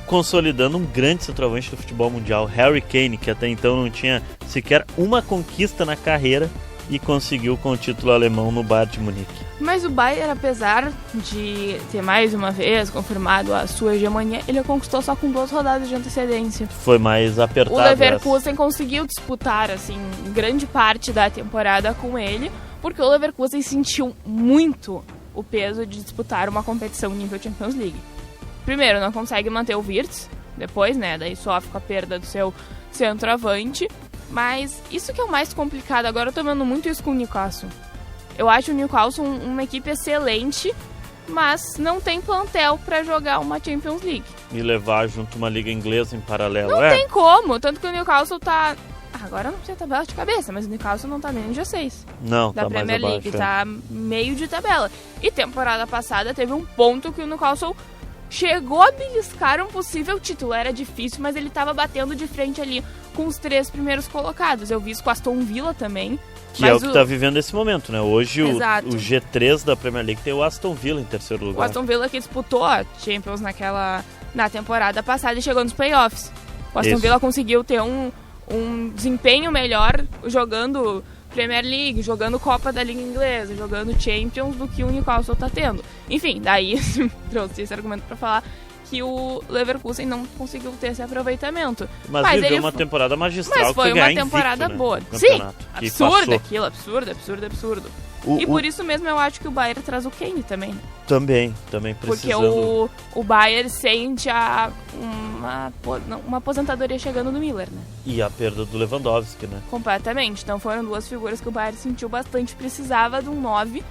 Consolidando um grande centroavante do futebol mundial, Harry Kane, que até então não tinha sequer uma conquista na carreira e conseguiu com o título alemão no Bayern de Munique. Mas o Bayern, apesar de ter mais uma vez confirmado a sua hegemonia, ele conquistou só com 2 rodadas de antecedência. Foi mais apertado. O Leverkusen conseguiu disputar assim grande parte da temporada com ele, porque o Leverkusen sentiu muito o peso de disputar uma competição nível Champions League. Primeiro, não consegue manter o Wirtz, depois, né, daí sofre com a perda do seu centroavante, mas isso que é o mais complicado. Agora eu tô vendo muito isso com o Newcastle. Eu acho o Newcastle uma equipe excelente, mas não tem plantel pra jogar uma Champions League. E levar junto uma liga inglesa em paralelo, Não tem como, tanto que o Newcastle tá... Agora não sei a tabela de cabeça, mas o Newcastle não tá nem no G6. Não, da tá Premier mais League, abaixo, tá meio de tabela. E temporada passada teve um ponto que o Newcastle chegou a beliscar um possível título. Era difícil, mas ele estava batendo de frente ali com os 3 primeiros colocados. Eu vi isso com a Aston Villa também. Que é o que está vivendo nesse momento, né? Hoje o G3 da Premier League tem o Aston Villa em terceiro lugar. O Aston Villa que disputou a Champions na temporada passada e chegou nos playoffs. O Aston Villa conseguiu ter um desempenho melhor jogando Premier League, jogando Copa da Liga Inglesa, jogando Champions do que o Newcastle está tendo. Enfim, daí trouxe esse argumento para falar que o Leverkusen não conseguiu ter esse aproveitamento. Mas viveu uma temporada magistral. Mas foi uma temporada invicto, boa. Né? Sim, absurdo aquilo, absurdo. E por isso mesmo eu acho que o Bayern traz o Kane também. Também precisando. Porque o Bayern sente uma aposentadoria chegando no Miller, né? E a perda do Lewandowski, né? Completamente. Então foram 2 figuras que o Bayern sentiu bastante. Precisava de um 9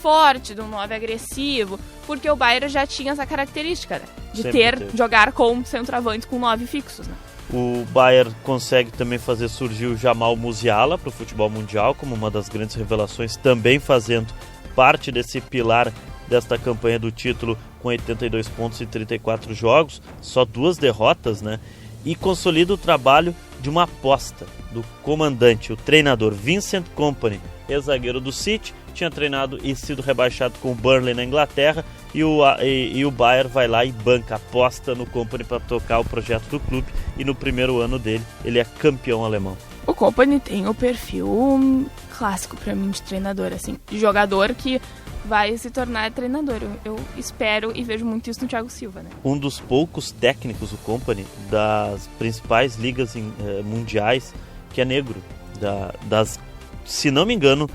forte, de um 9 agressivo, porque o Bayern já tinha essa característica, né? De jogar com centroavantes com 9 fixos, né? O Bayern consegue também fazer surgir o Jamal Musiala para o futebol mundial como uma das grandes revelações, também fazendo parte desse pilar desta campanha do título com 82 pontos em 34 jogos, só 2 derrotas, né? E consolida o trabalho de uma aposta do comandante, o treinador Vincent Kompany, ex-zagueiro do City, tinha treinado e sido rebaixado com o Burnley na Inglaterra, e o Bayern vai lá e banca, aposta no Kompany para tocar o projeto do clube, e no primeiro ano dele ele é campeão alemão. O Kompany tem o perfil clássico para mim de treinador, assim, de jogador que vai se tornar treinador. Eu espero e vejo muito isso no Thiago Silva, né? Um dos poucos técnicos, o Kompany, das principais ligas mundiais, que é negro. Se não me engano,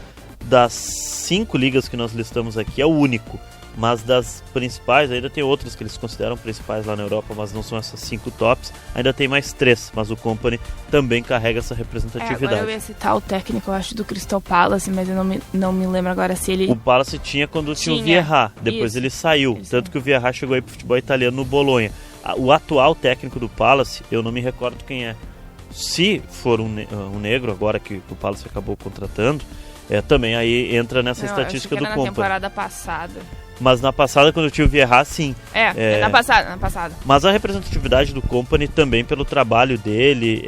das 5 ligas que nós listamos aqui, é o único. Mas das principais, ainda tem outras que eles consideram principais lá na Europa, mas não são essas 5 tops. Ainda tem mais 3, mas o Kompany também carrega essa representatividade. Agora eu ia citar o técnico, eu acho, do Crystal Palace, mas eu não me lembro agora se ele... O Palace tinha quando tinha o Vieira, depois ele saiu. Tanto que o Vieira chegou aí pro futebol italiano no Bolonha. O atual técnico do Palace, eu não me recordo quem é. Se for um negro, agora que o Palace acabou contratando, também aí entra nessa estatística do Kompany. Na temporada passada. Mas na passada, quando tinha o Vieira, sim. Na passada. Mas a representatividade do Kompany também pelo trabalho dele,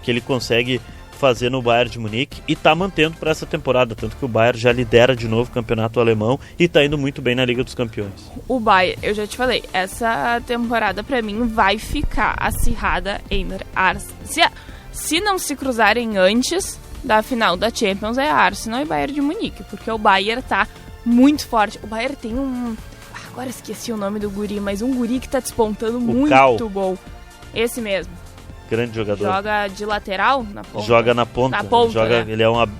que ele consegue fazer no Bayern de Munique e está mantendo para essa temporada, tanto que o Bayern já lidera de novo o campeonato alemão e está indo muito bem na Liga dos Campeões. O Bayern, eu já te falei, essa temporada para mim vai ficar acirrada entre Arsenal. Se não se cruzarem antes da final da Champions, é Arsenal e Bayern de Munique, porque o Bayern tá muito forte. O Bayern tem agora esqueci o nome do guri, mas um guri que tá despontando muito bom. Esse mesmo. Grande jogador. Joga de lateral na ponta. Joga na ponta. Né?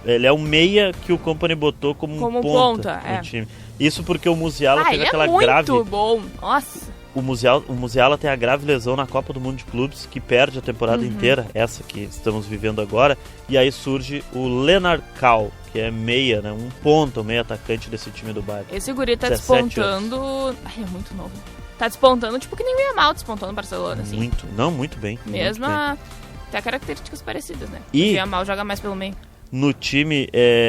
Ele é um meia que o Kompany botou como ponta no time. Isso porque o Musiala teve aquela grave... muito bom. Nossa. O Musiala tem a grave lesão na Copa do Mundo de Clubes, que perde a temporada inteira, essa que estamos vivendo agora, e aí surge o Lennart Kau, que é meia, né? Um meia atacante desse time do Bayern. Esse guri tá despontando... é muito novo. Tá despontando, tipo que nem o Yamal despontou no Barcelona, assim. Muito bem. Mesmo tem características parecidas, né? E o Yamal joga mais pelo meio. No time,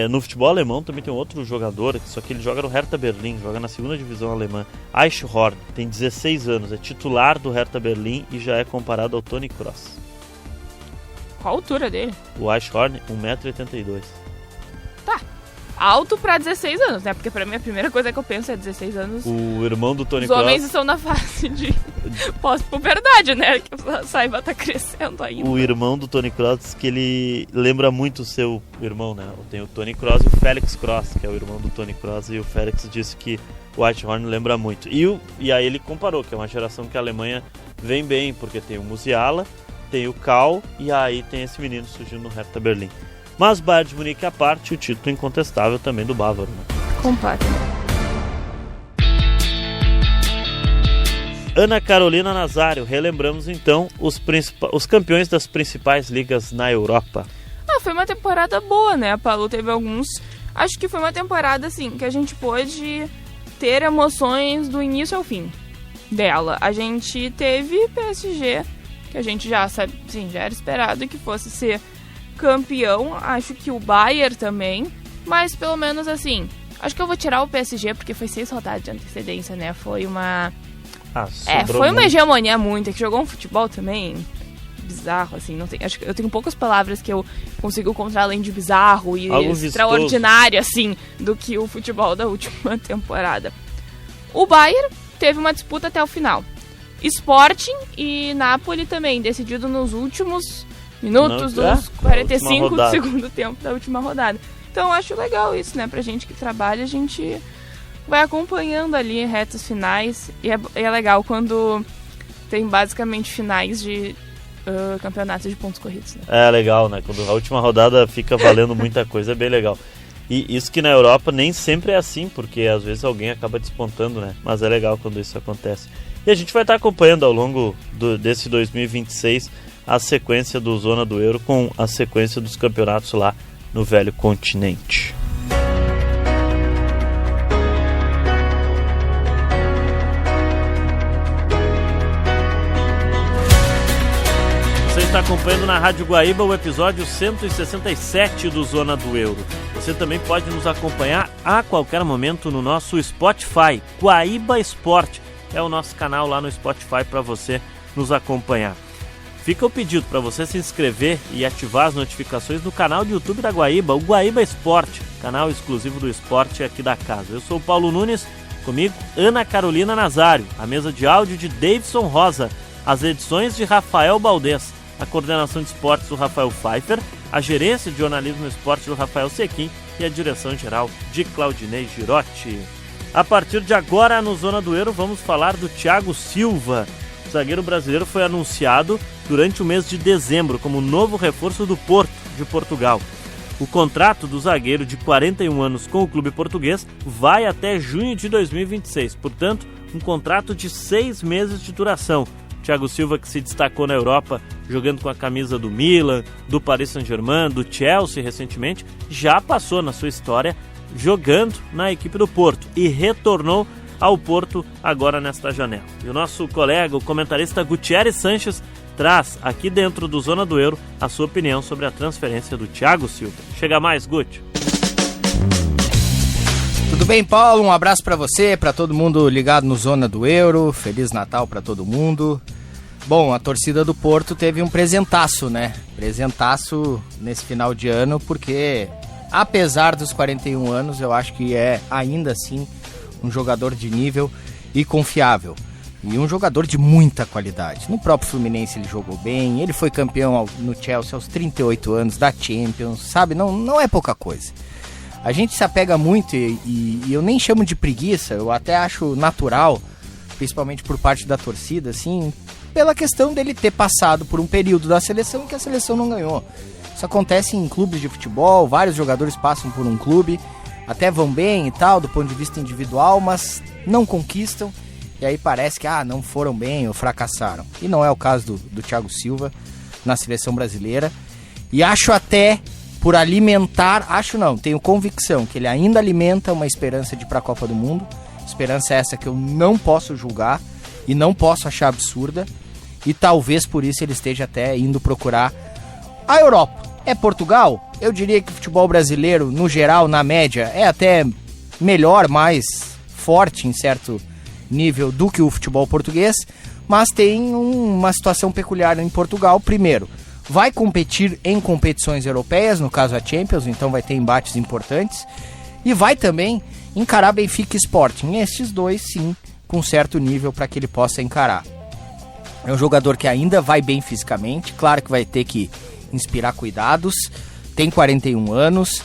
no futebol alemão também tem outro jogador, só que ele joga no Hertha Berlim, joga na 2ª divisão alemã. Eichhorn, tem 16 anos, é titular do Hertha Berlim e já é comparado ao Toni Kroos. Qual a altura dele? O Eichhorn, 1,82 m. Tá. Alto pra 16 anos, né? Porque pra mim a primeira coisa que eu penso é 16 anos. O irmão do Toni Kroos... Os homens estão na fase de pós-puberdade, né? Que a Saiba tá crescendo ainda. O irmão do Toni Kroos diz que ele lembra muito o seu irmão, né? Tem o Toni Kroos e o Felix Kroos, que é o irmão do Toni Kroos, e o Felix disse que o Eichhorn lembra muito. E aí ele comparou, que é uma geração que a Alemanha vem bem, porque tem o Musiala, tem o Kau, e aí tem esse menino surgindo no Hertha Berlim. Mas Bayern de Munique à parte, o título incontestável também do Bávaro. Né? Completamente. Ana Carolina Nazário, relembramos então os campeões das principais ligas na Europa. Foi uma temporada boa, né? A Palu teve alguns... Acho que foi uma temporada, assim, que a gente pôde ter emoções do início ao fim dela. A gente teve PSG, que a gente já sabe, sim, já era esperado que fosse ser campeão. Acho que o Bayern também, mas pelo menos assim, acho que eu vou tirar o PSG porque foi 6 rodadas de antecedência, né? Foi uma Foi uma hegemonia muito, que jogou um futebol também bizarro, assim, não tem, acho que eu tenho poucas palavras que eu consigo encontrar além de bizarro e extraordinário, assim, do que o futebol da última temporada. O Bayern teve uma disputa até o final. Sporting e Napoli também, decidido nos últimos minutos dos 45 do segundo tempo da última rodada. Então eu acho legal isso, né? Pra gente que trabalha, a gente vai acompanhando ali retas finais. E é legal quando tem basicamente finais de campeonatos de pontos corridos, né? É legal, né? Quando a última rodada fica valendo muita coisa, é bem legal. E isso que na Europa nem sempre é assim, porque às vezes alguém acaba despontando, né? Mas é legal quando isso acontece. E a gente vai estar acompanhando ao longo desse 2026 a sequência do Zona do Euro com a sequência dos campeonatos lá no velho continente. Você está acompanhando na Rádio Guaíba o episódio 167 do Zona do Euro. Você também pode nos acompanhar a qualquer momento no nosso Spotify, Guaíba Esporte. É o nosso canal lá no Spotify para você nos acompanhar. Fica o pedido para você se inscrever e ativar as notificações no canal do YouTube da Guaíba, o Guaíba Esporte, canal exclusivo do esporte aqui da casa. Eu sou o Paulo Nunes, comigo Ana Carolina Nazário, a mesa de áudio de Davidson Rosa, as edições de Rafael Baldez, a coordenação de esportes do Rafael Pfeiffer, a gerência de jornalismo e esporte do Rafael Sequim e a direção geral de Claudinei Girotti. A partir de agora, no Zona do Euro, vamos falar do Thiago Silva. O zagueiro brasileiro foi anunciado durante o mês de dezembro como novo reforço do Porto, de Portugal. O contrato do zagueiro de 41 anos com o clube português vai até junho de 2026, portanto, um contrato de 6 meses de duração. Thiago Silva, que se destacou na Europa jogando com a camisa do Milan, do Paris Saint-Germain, do Chelsea recentemente, já passou na sua história jogando na equipe do Porto e retornou ao Porto agora nesta janela. E o nosso colega, o comentarista Gutierrez Sanches, traz aqui dentro do Zona do Euro a sua opinião sobre a transferência do Thiago Silva. Chega mais, Guti. Tudo bem, Paulo? Um abraço para você, para todo mundo ligado no Zona do Euro. Feliz Natal para todo mundo. Bom, a torcida do Porto teve um presentaço, né? Presentaço nesse final de ano, porque apesar dos 41 anos, eu acho que é ainda assim um jogador de nível e confiável. E um jogador de muita qualidade. No próprio Fluminense ele jogou bem, ele foi campeão no Chelsea aos 38 anos da Champions, sabe? Não é pouca coisa. A gente se apega muito e eu nem chamo de preguiça, eu até acho natural, principalmente por parte da torcida, assim, pela questão dele ter passado por um período da seleção que a seleção não ganhou. Isso acontece em clubes de futebol, vários jogadores passam por um clube, até vão bem e tal, do ponto de vista individual, mas não conquistam, e aí parece que não foram bem ou fracassaram. E não é o caso do Thiago Silva na seleção brasileira. E acho até, por alimentar, tenho convicção que ele ainda alimenta uma esperança de ir para a Copa do Mundo, esperança essa que eu não posso julgar e não posso achar absurda, e talvez por isso ele esteja até indo procurar a Europa. É Portugal? Eu diria que o futebol brasileiro, no geral, na média, é até melhor, mais forte em certo nível do que o futebol português, mas tem uma situação peculiar em Portugal. Primeiro, vai competir em competições europeias, no caso a Champions, então vai ter embates importantes, e vai também encarar Benfica e Sporting. Estes dois, sim, com certo nível para que ele possa encarar. É um jogador que ainda vai bem fisicamente, claro que vai ter que inspirar cuidados, tem 41 anos,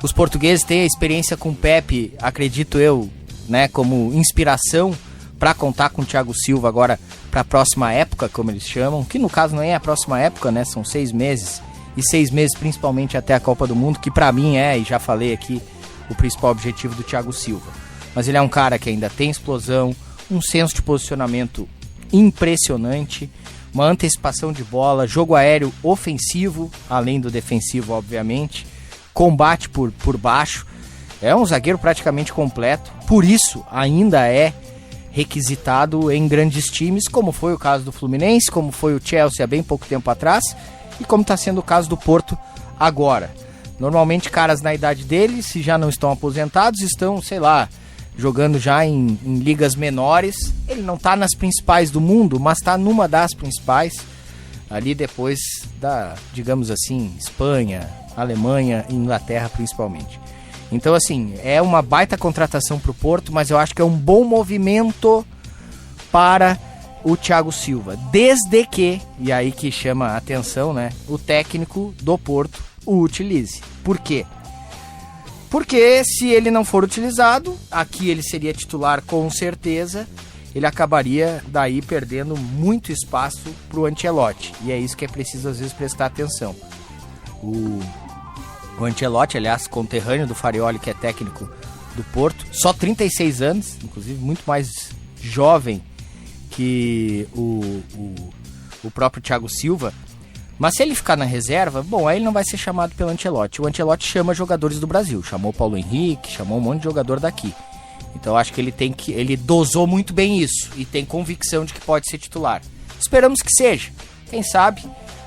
os portugueses têm a experiência com o Pepe, acredito eu, né, como inspiração para contar com o Thiago Silva agora para a próxima época, como eles chamam, que no caso não é a próxima época, né, são 6 meses, e 6 meses principalmente até a Copa do Mundo, que para mim e já falei aqui, o principal objetivo do Thiago Silva. Mas ele é um cara que ainda tem explosão, um senso de posicionamento impressionante, uma antecipação de bola, jogo aéreo ofensivo, além do defensivo, obviamente, combate por baixo. É um zagueiro praticamente completo, por isso ainda é requisitado em grandes times, como foi o caso do Fluminense, como foi o Chelsea há bem pouco tempo atrás, e como está sendo o caso do Porto agora. Normalmente caras na idade dele, se já não estão aposentados, estão, sei lá, jogando já em ligas menores. Ele não está nas principais do mundo, mas está numa das principais, ali depois da, digamos assim, Espanha, Alemanha e Inglaterra principalmente. Então, assim, é uma baita contratação para o Porto, mas eu acho que é um bom movimento para o Thiago Silva, desde que, e aí que chama a atenção, né, o técnico do Porto o utilize. Por quê? Porque se ele não for utilizado, aqui ele seria titular com certeza, ele acabaria daí perdendo muito espaço para o Ancelotti, e é isso que é preciso às vezes prestar atenção. O Ancelotti, aliás, conterrâneo do Farioli, que é técnico do Porto, só 36 anos, inclusive muito mais jovem que o próprio Thiago Silva. Mas se ele ficar na reserva, bom, aí ele não vai ser chamado pelo Ancelotti. O Ancelotti chama jogadores do Brasil, chamou o Paulo Henrique, chamou um monte de jogador daqui. Então eu acho que ele dosou muito bem isso e tem convicção de que pode ser titular. Esperamos que seja. Quem sabe,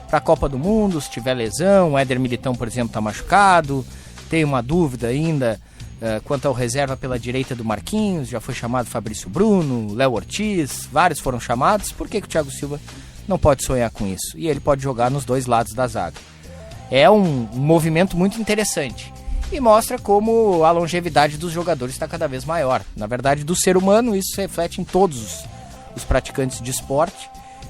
para a Copa do Mundo, se tiver lesão, o Éder Militão, por exemplo, está machucado, tem uma dúvida ainda quanto ao reserva pela direita do Marquinhos, já foi chamado Fabrício Bruno, Léo Ortiz, vários foram chamados. Por que o Thiago Silva não pode sonhar com isso? E ele pode jogar nos dois lados da zaga. É um movimento muito interessante e mostra como a longevidade dos jogadores está cada vez maior. Na verdade, do ser humano, isso se reflete em todos os praticantes de esporte,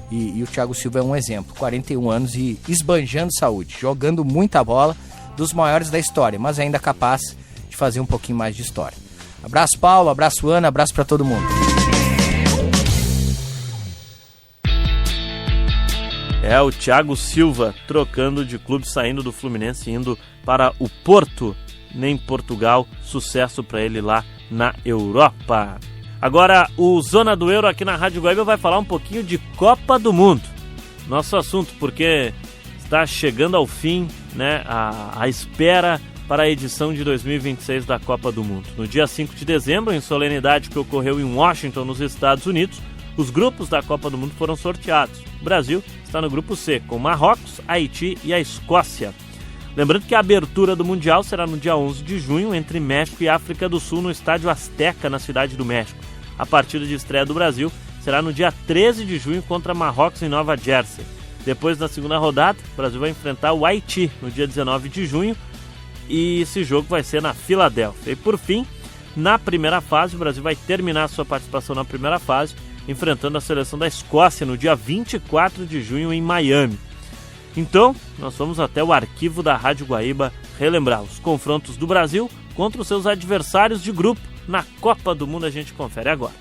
e o Thiago Silva é um exemplo. 41 anos e esbanjando saúde, jogando muita bola, dos maiores da história, mas ainda capaz de fazer um pouquinho mais de história. Abraço, Paulo, abraço, Ana, abraço para todo mundo. É o Thiago Silva trocando de clube, saindo do Fluminense e indo para o Porto, em Portugal. Sucesso para ele lá na Europa. Agora o Zona do Euro aqui na Rádio Guaíba vai falar um pouquinho de Copa do Mundo. Nosso assunto, porque está chegando ao fim, né, a espera para a edição de 2026 da Copa do Mundo. No dia 5 de dezembro, em solenidade que ocorreu em Washington, nos Estados Unidos, os grupos da Copa do Mundo foram sorteados. O Brasil está no grupo C, com Marrocos, Haiti e a Escócia. Lembrando que a abertura do Mundial será no dia 11 de junho, entre México e África do Sul, no Estádio Azteca, na Cidade do México. A partida de estreia do Brasil será no dia 13 de junho contra Marrocos, em Nova Jersey. Depois, na segunda rodada, o Brasil vai enfrentar o Haiti no dia 19 de junho, e esse jogo vai ser na Filadélfia. E por fim, na primeira fase, o Brasil vai terminar a sua participação na primeira fase, enfrentando a seleção da Escócia no dia 24 de junho em Miami. Então, nós vamos até o arquivo da Rádio Guaíba relembrar os confrontos do Brasil contra os seus adversários de grupo na Copa do Mundo. A gente confere agora.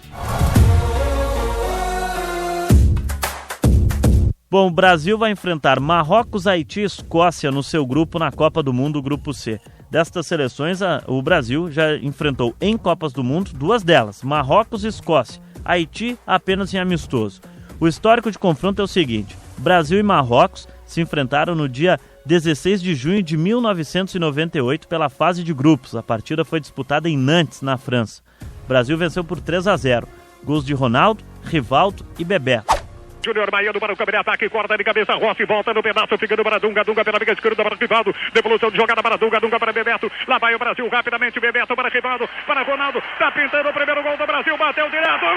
Bom, o Brasil vai enfrentar Marrocos, Haiti e Escócia no seu grupo na Copa do Mundo, Grupo C. Destas seleções, o Brasil já enfrentou em Copas do Mundo duas delas, Marrocos e Escócia. Haiti apenas em amistoso. O histórico de confronto é o seguinte: Brasil e Marrocos se enfrentaram no dia 16 de junho de 1998 pela fase de grupos. A partida foi disputada em Nantes, na França. O Brasil venceu por 3-0. Gols de Ronaldo, Rivaldo e Bebeto. Júnior Baiano para o câmera-ataque, corta de cabeça, Rossi volta no pedaço, ficando para Dunga pela amiga esquerda para Rivaldo, devolução de jogada para Dunga para Bebeto, lá vai o Brasil rapidamente, Bebeto para Rivaldo, para Ronaldo, tá pintando o primeiro gol do Brasil, bateu direto, gol!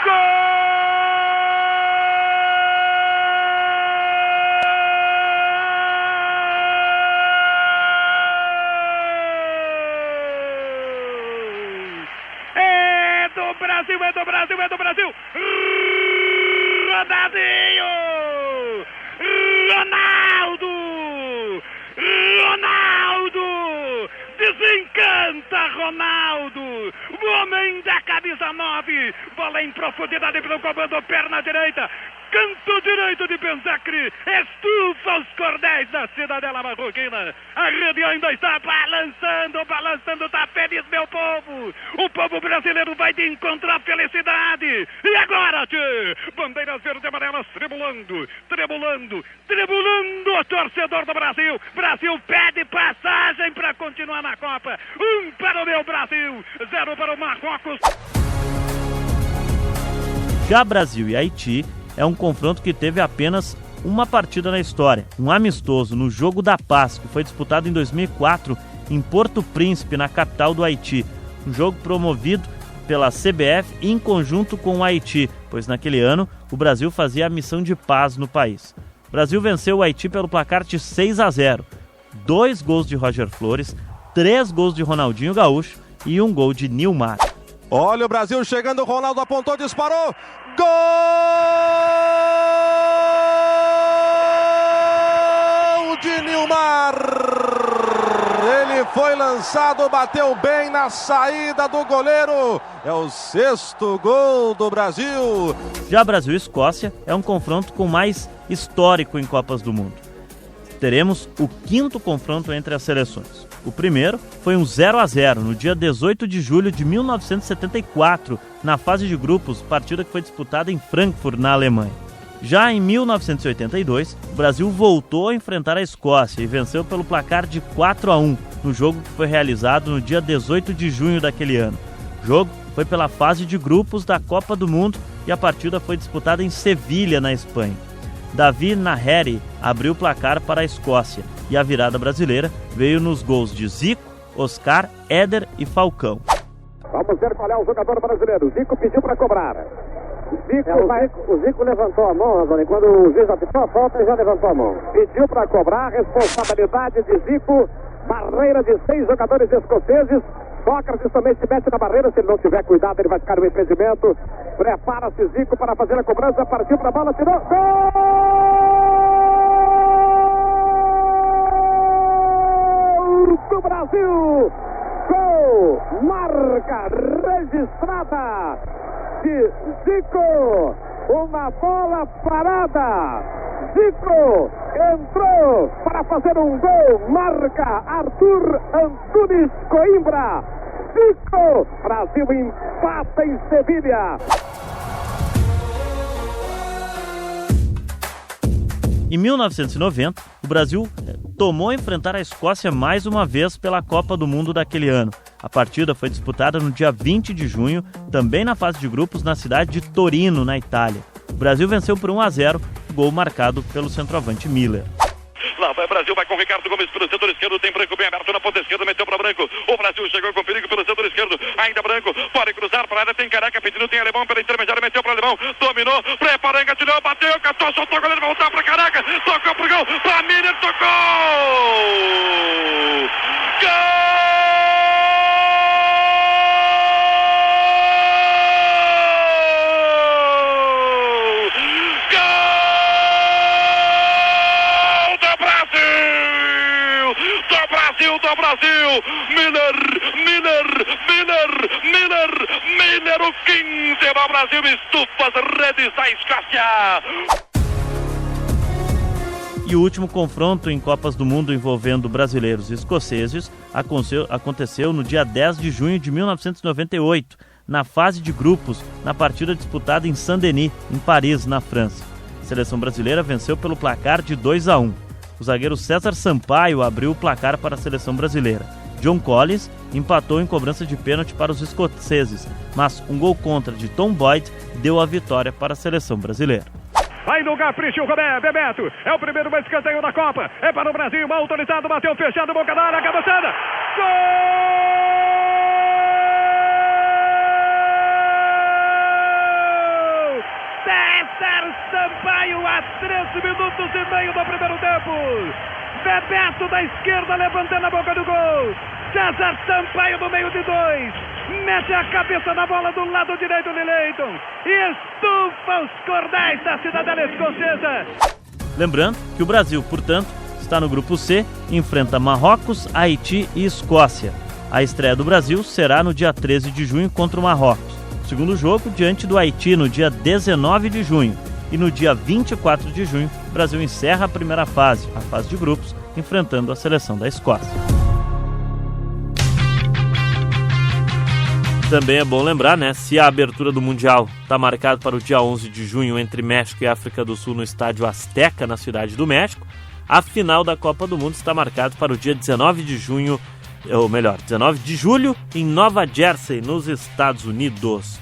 Gol! É do Brasil! Ronaldinho! Ronaldo! Desencanta Ronaldo! O homem da camisa 9! Bola em profundidade pelo comando, perna direita! Canto direito de Benzecri, estufa os cordéis da cidadela marroquina. A rede ainda está balançando, tá feliz, meu povo. O povo brasileiro vai de encontro à felicidade. E agora, tchê, bandeiras verdes e amarelas tremulando o torcedor do Brasil. Brasil pede passagem para continuar na Copa. 1 para o meu Brasil, 0 para o Marrocos. Já Brasil e Haiti é um confronto que teve apenas uma partida na história, um amistoso no Jogo da Paz, que foi disputado em 2004 em Porto Príncipe, na capital do Haiti. Um jogo promovido pela CBF em conjunto com o Haiti, pois naquele ano o Brasil fazia a missão de paz no país. O Brasil venceu o Haiti pelo placar de 6-0. 2 gols de Roger Flores, 3 gols de Ronaldinho Gaúcho e 1 gol de Nilmar. Olha o Brasil chegando, o Ronaldo apontou, disparou, gol de Nilmar! Ele foi lançado, bateu bem na saída do goleiro, é o 6º gol do Brasil. Já Brasil e Escócia é um confronto com mais histórico em Copas do Mundo. Teremos o 5º confronto entre as seleções. O primeiro foi um 0-0 no dia 18 de julho de 1974, na fase de grupos, partida que foi disputada em Frankfurt, na Alemanha. Já em 1982, o Brasil voltou a enfrentar a Escócia e venceu pelo placar de 4-1, no jogo que foi realizado no dia 18 de junho daquele ano. O jogo foi pela fase de grupos da Copa do Mundo e a partida foi disputada em Sevilha, na Espanha. Davi Naheri abriu o placar para a Escócia e a virada brasileira veio nos gols de Zico, Oscar, Éder e Falcão. Vamos ver qual é o jogador brasileiro. Zico pediu para cobrar. O Zico levantou a mão, Rosane. Quando o juiz apitou a falta, ele já levantou a mão. Pediu para cobrar, responsabilidade de Zico. Barreira de 6 jogadores escoceses. Sócrates também se mete na barreira. Se ele não tiver cuidado, ele vai ficar no impedimento. Prepara-se Zico para fazer a cobrança. Partiu para a bola, tirou. Gol do Brasil! Gol! Marca registrada de Zico! Uma bola parada! Zico entrou para fazer um gol! Marca Arthur Antunes Coimbra! Zico! Brasil empata em Sevilha! Em 1990, o Brasil tomou a enfrentar a Escócia mais uma vez pela Copa do Mundo daquele ano. A partida foi disputada no dia 20 de junho, também na fase de grupos, na cidade de Torino, na Itália. O Brasil venceu por 1-0, gol marcado pelo centroavante Miller. Lá vai o Brasil, vai com o Ricardo Gomes pelo setor esquerdo, tem Branco bem aberto na ponta esquerda, meteu para Branco. O Brasil chegou com perigo pelo setor esquerdo, ainda Branco, pode cruzar para a área, tem Careca pedindo, tem Alemão pela intermediária, meteu para Alemão, dominou, preparanga, tirou, bateu, catou, soltou, o goleiro vai voltar para Careca, tocou pro gol, para Miller, tocou! Gol! Do Brasil, Miller, o 15 do Brasil, estufa as redes da Escócia. E o último confronto em Copas do Mundo envolvendo brasileiros e escoceses aconteceu no dia 10 de junho de 1998, na fase de grupos, na partida disputada em Saint-Denis, em Paris, na França. A seleção brasileira venceu pelo placar de 2-1. O zagueiro César Sampaio abriu o placar para a seleção brasileira. John Collins empatou em cobrança de pênalti para os escoceses, mas um gol contra de Tom Boyd deu a vitória para a seleção brasileira. Vai no capricho, Bebeto, é o primeiro escanteio da Copa, é para o Brasil, mal autorizado, bateu fechado, boca da área, cabeçada, gol! César Sampaio a 3 minutos e meio do primeiro tempo. Bebeto da esquerda levantando a boca do gol. César Sampaio no meio de 2. Mete a cabeça na bola do lado direito de Leighton. E estufa os cordéis da cidadela escocesa. Lembrando que o Brasil, portanto, está no grupo C, enfrenta Marrocos, Haiti e Escócia. A estreia do Brasil será no dia 13 de junho contra o Marrocos. Segundo jogo, diante do Haiti no dia 19 de junho. E no dia 24 de junho, o Brasil encerra a primeira fase, a fase de grupos, enfrentando a seleção da Escócia. Também é bom lembrar, se a abertura do Mundial está marcada para o dia 11 de junho entre México e África do Sul no estádio Azteca, na Cidade do México, a final da Copa do Mundo está marcada para o dia 19 de junho, ou melhor, 19 de julho, em Nova Jersey, nos Estados Unidos.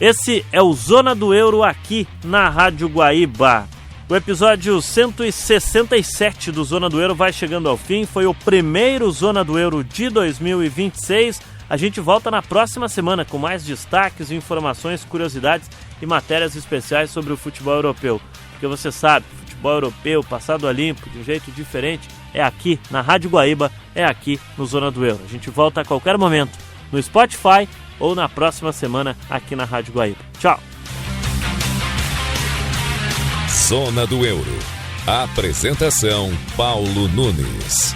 Esse é o Zona do Euro aqui na Rádio Guaíba. O episódio 167 do Zona do Euro vai chegando ao fim. Foi o primeiro Zona do Euro de 2026. A gente volta na próxima semana com mais destaques, informações, curiosidades e matérias especiais sobre o futebol europeu. Porque você sabe, futebol europeu, passado a limpo, de um jeito diferente, é aqui na Rádio Guaíba, é aqui no Zona do Euro. A gente volta a qualquer momento no Spotify ou na próxima semana aqui na Rádio Guaíba. Tchau! Zona do Euro. Apresentação Paulo Nunes.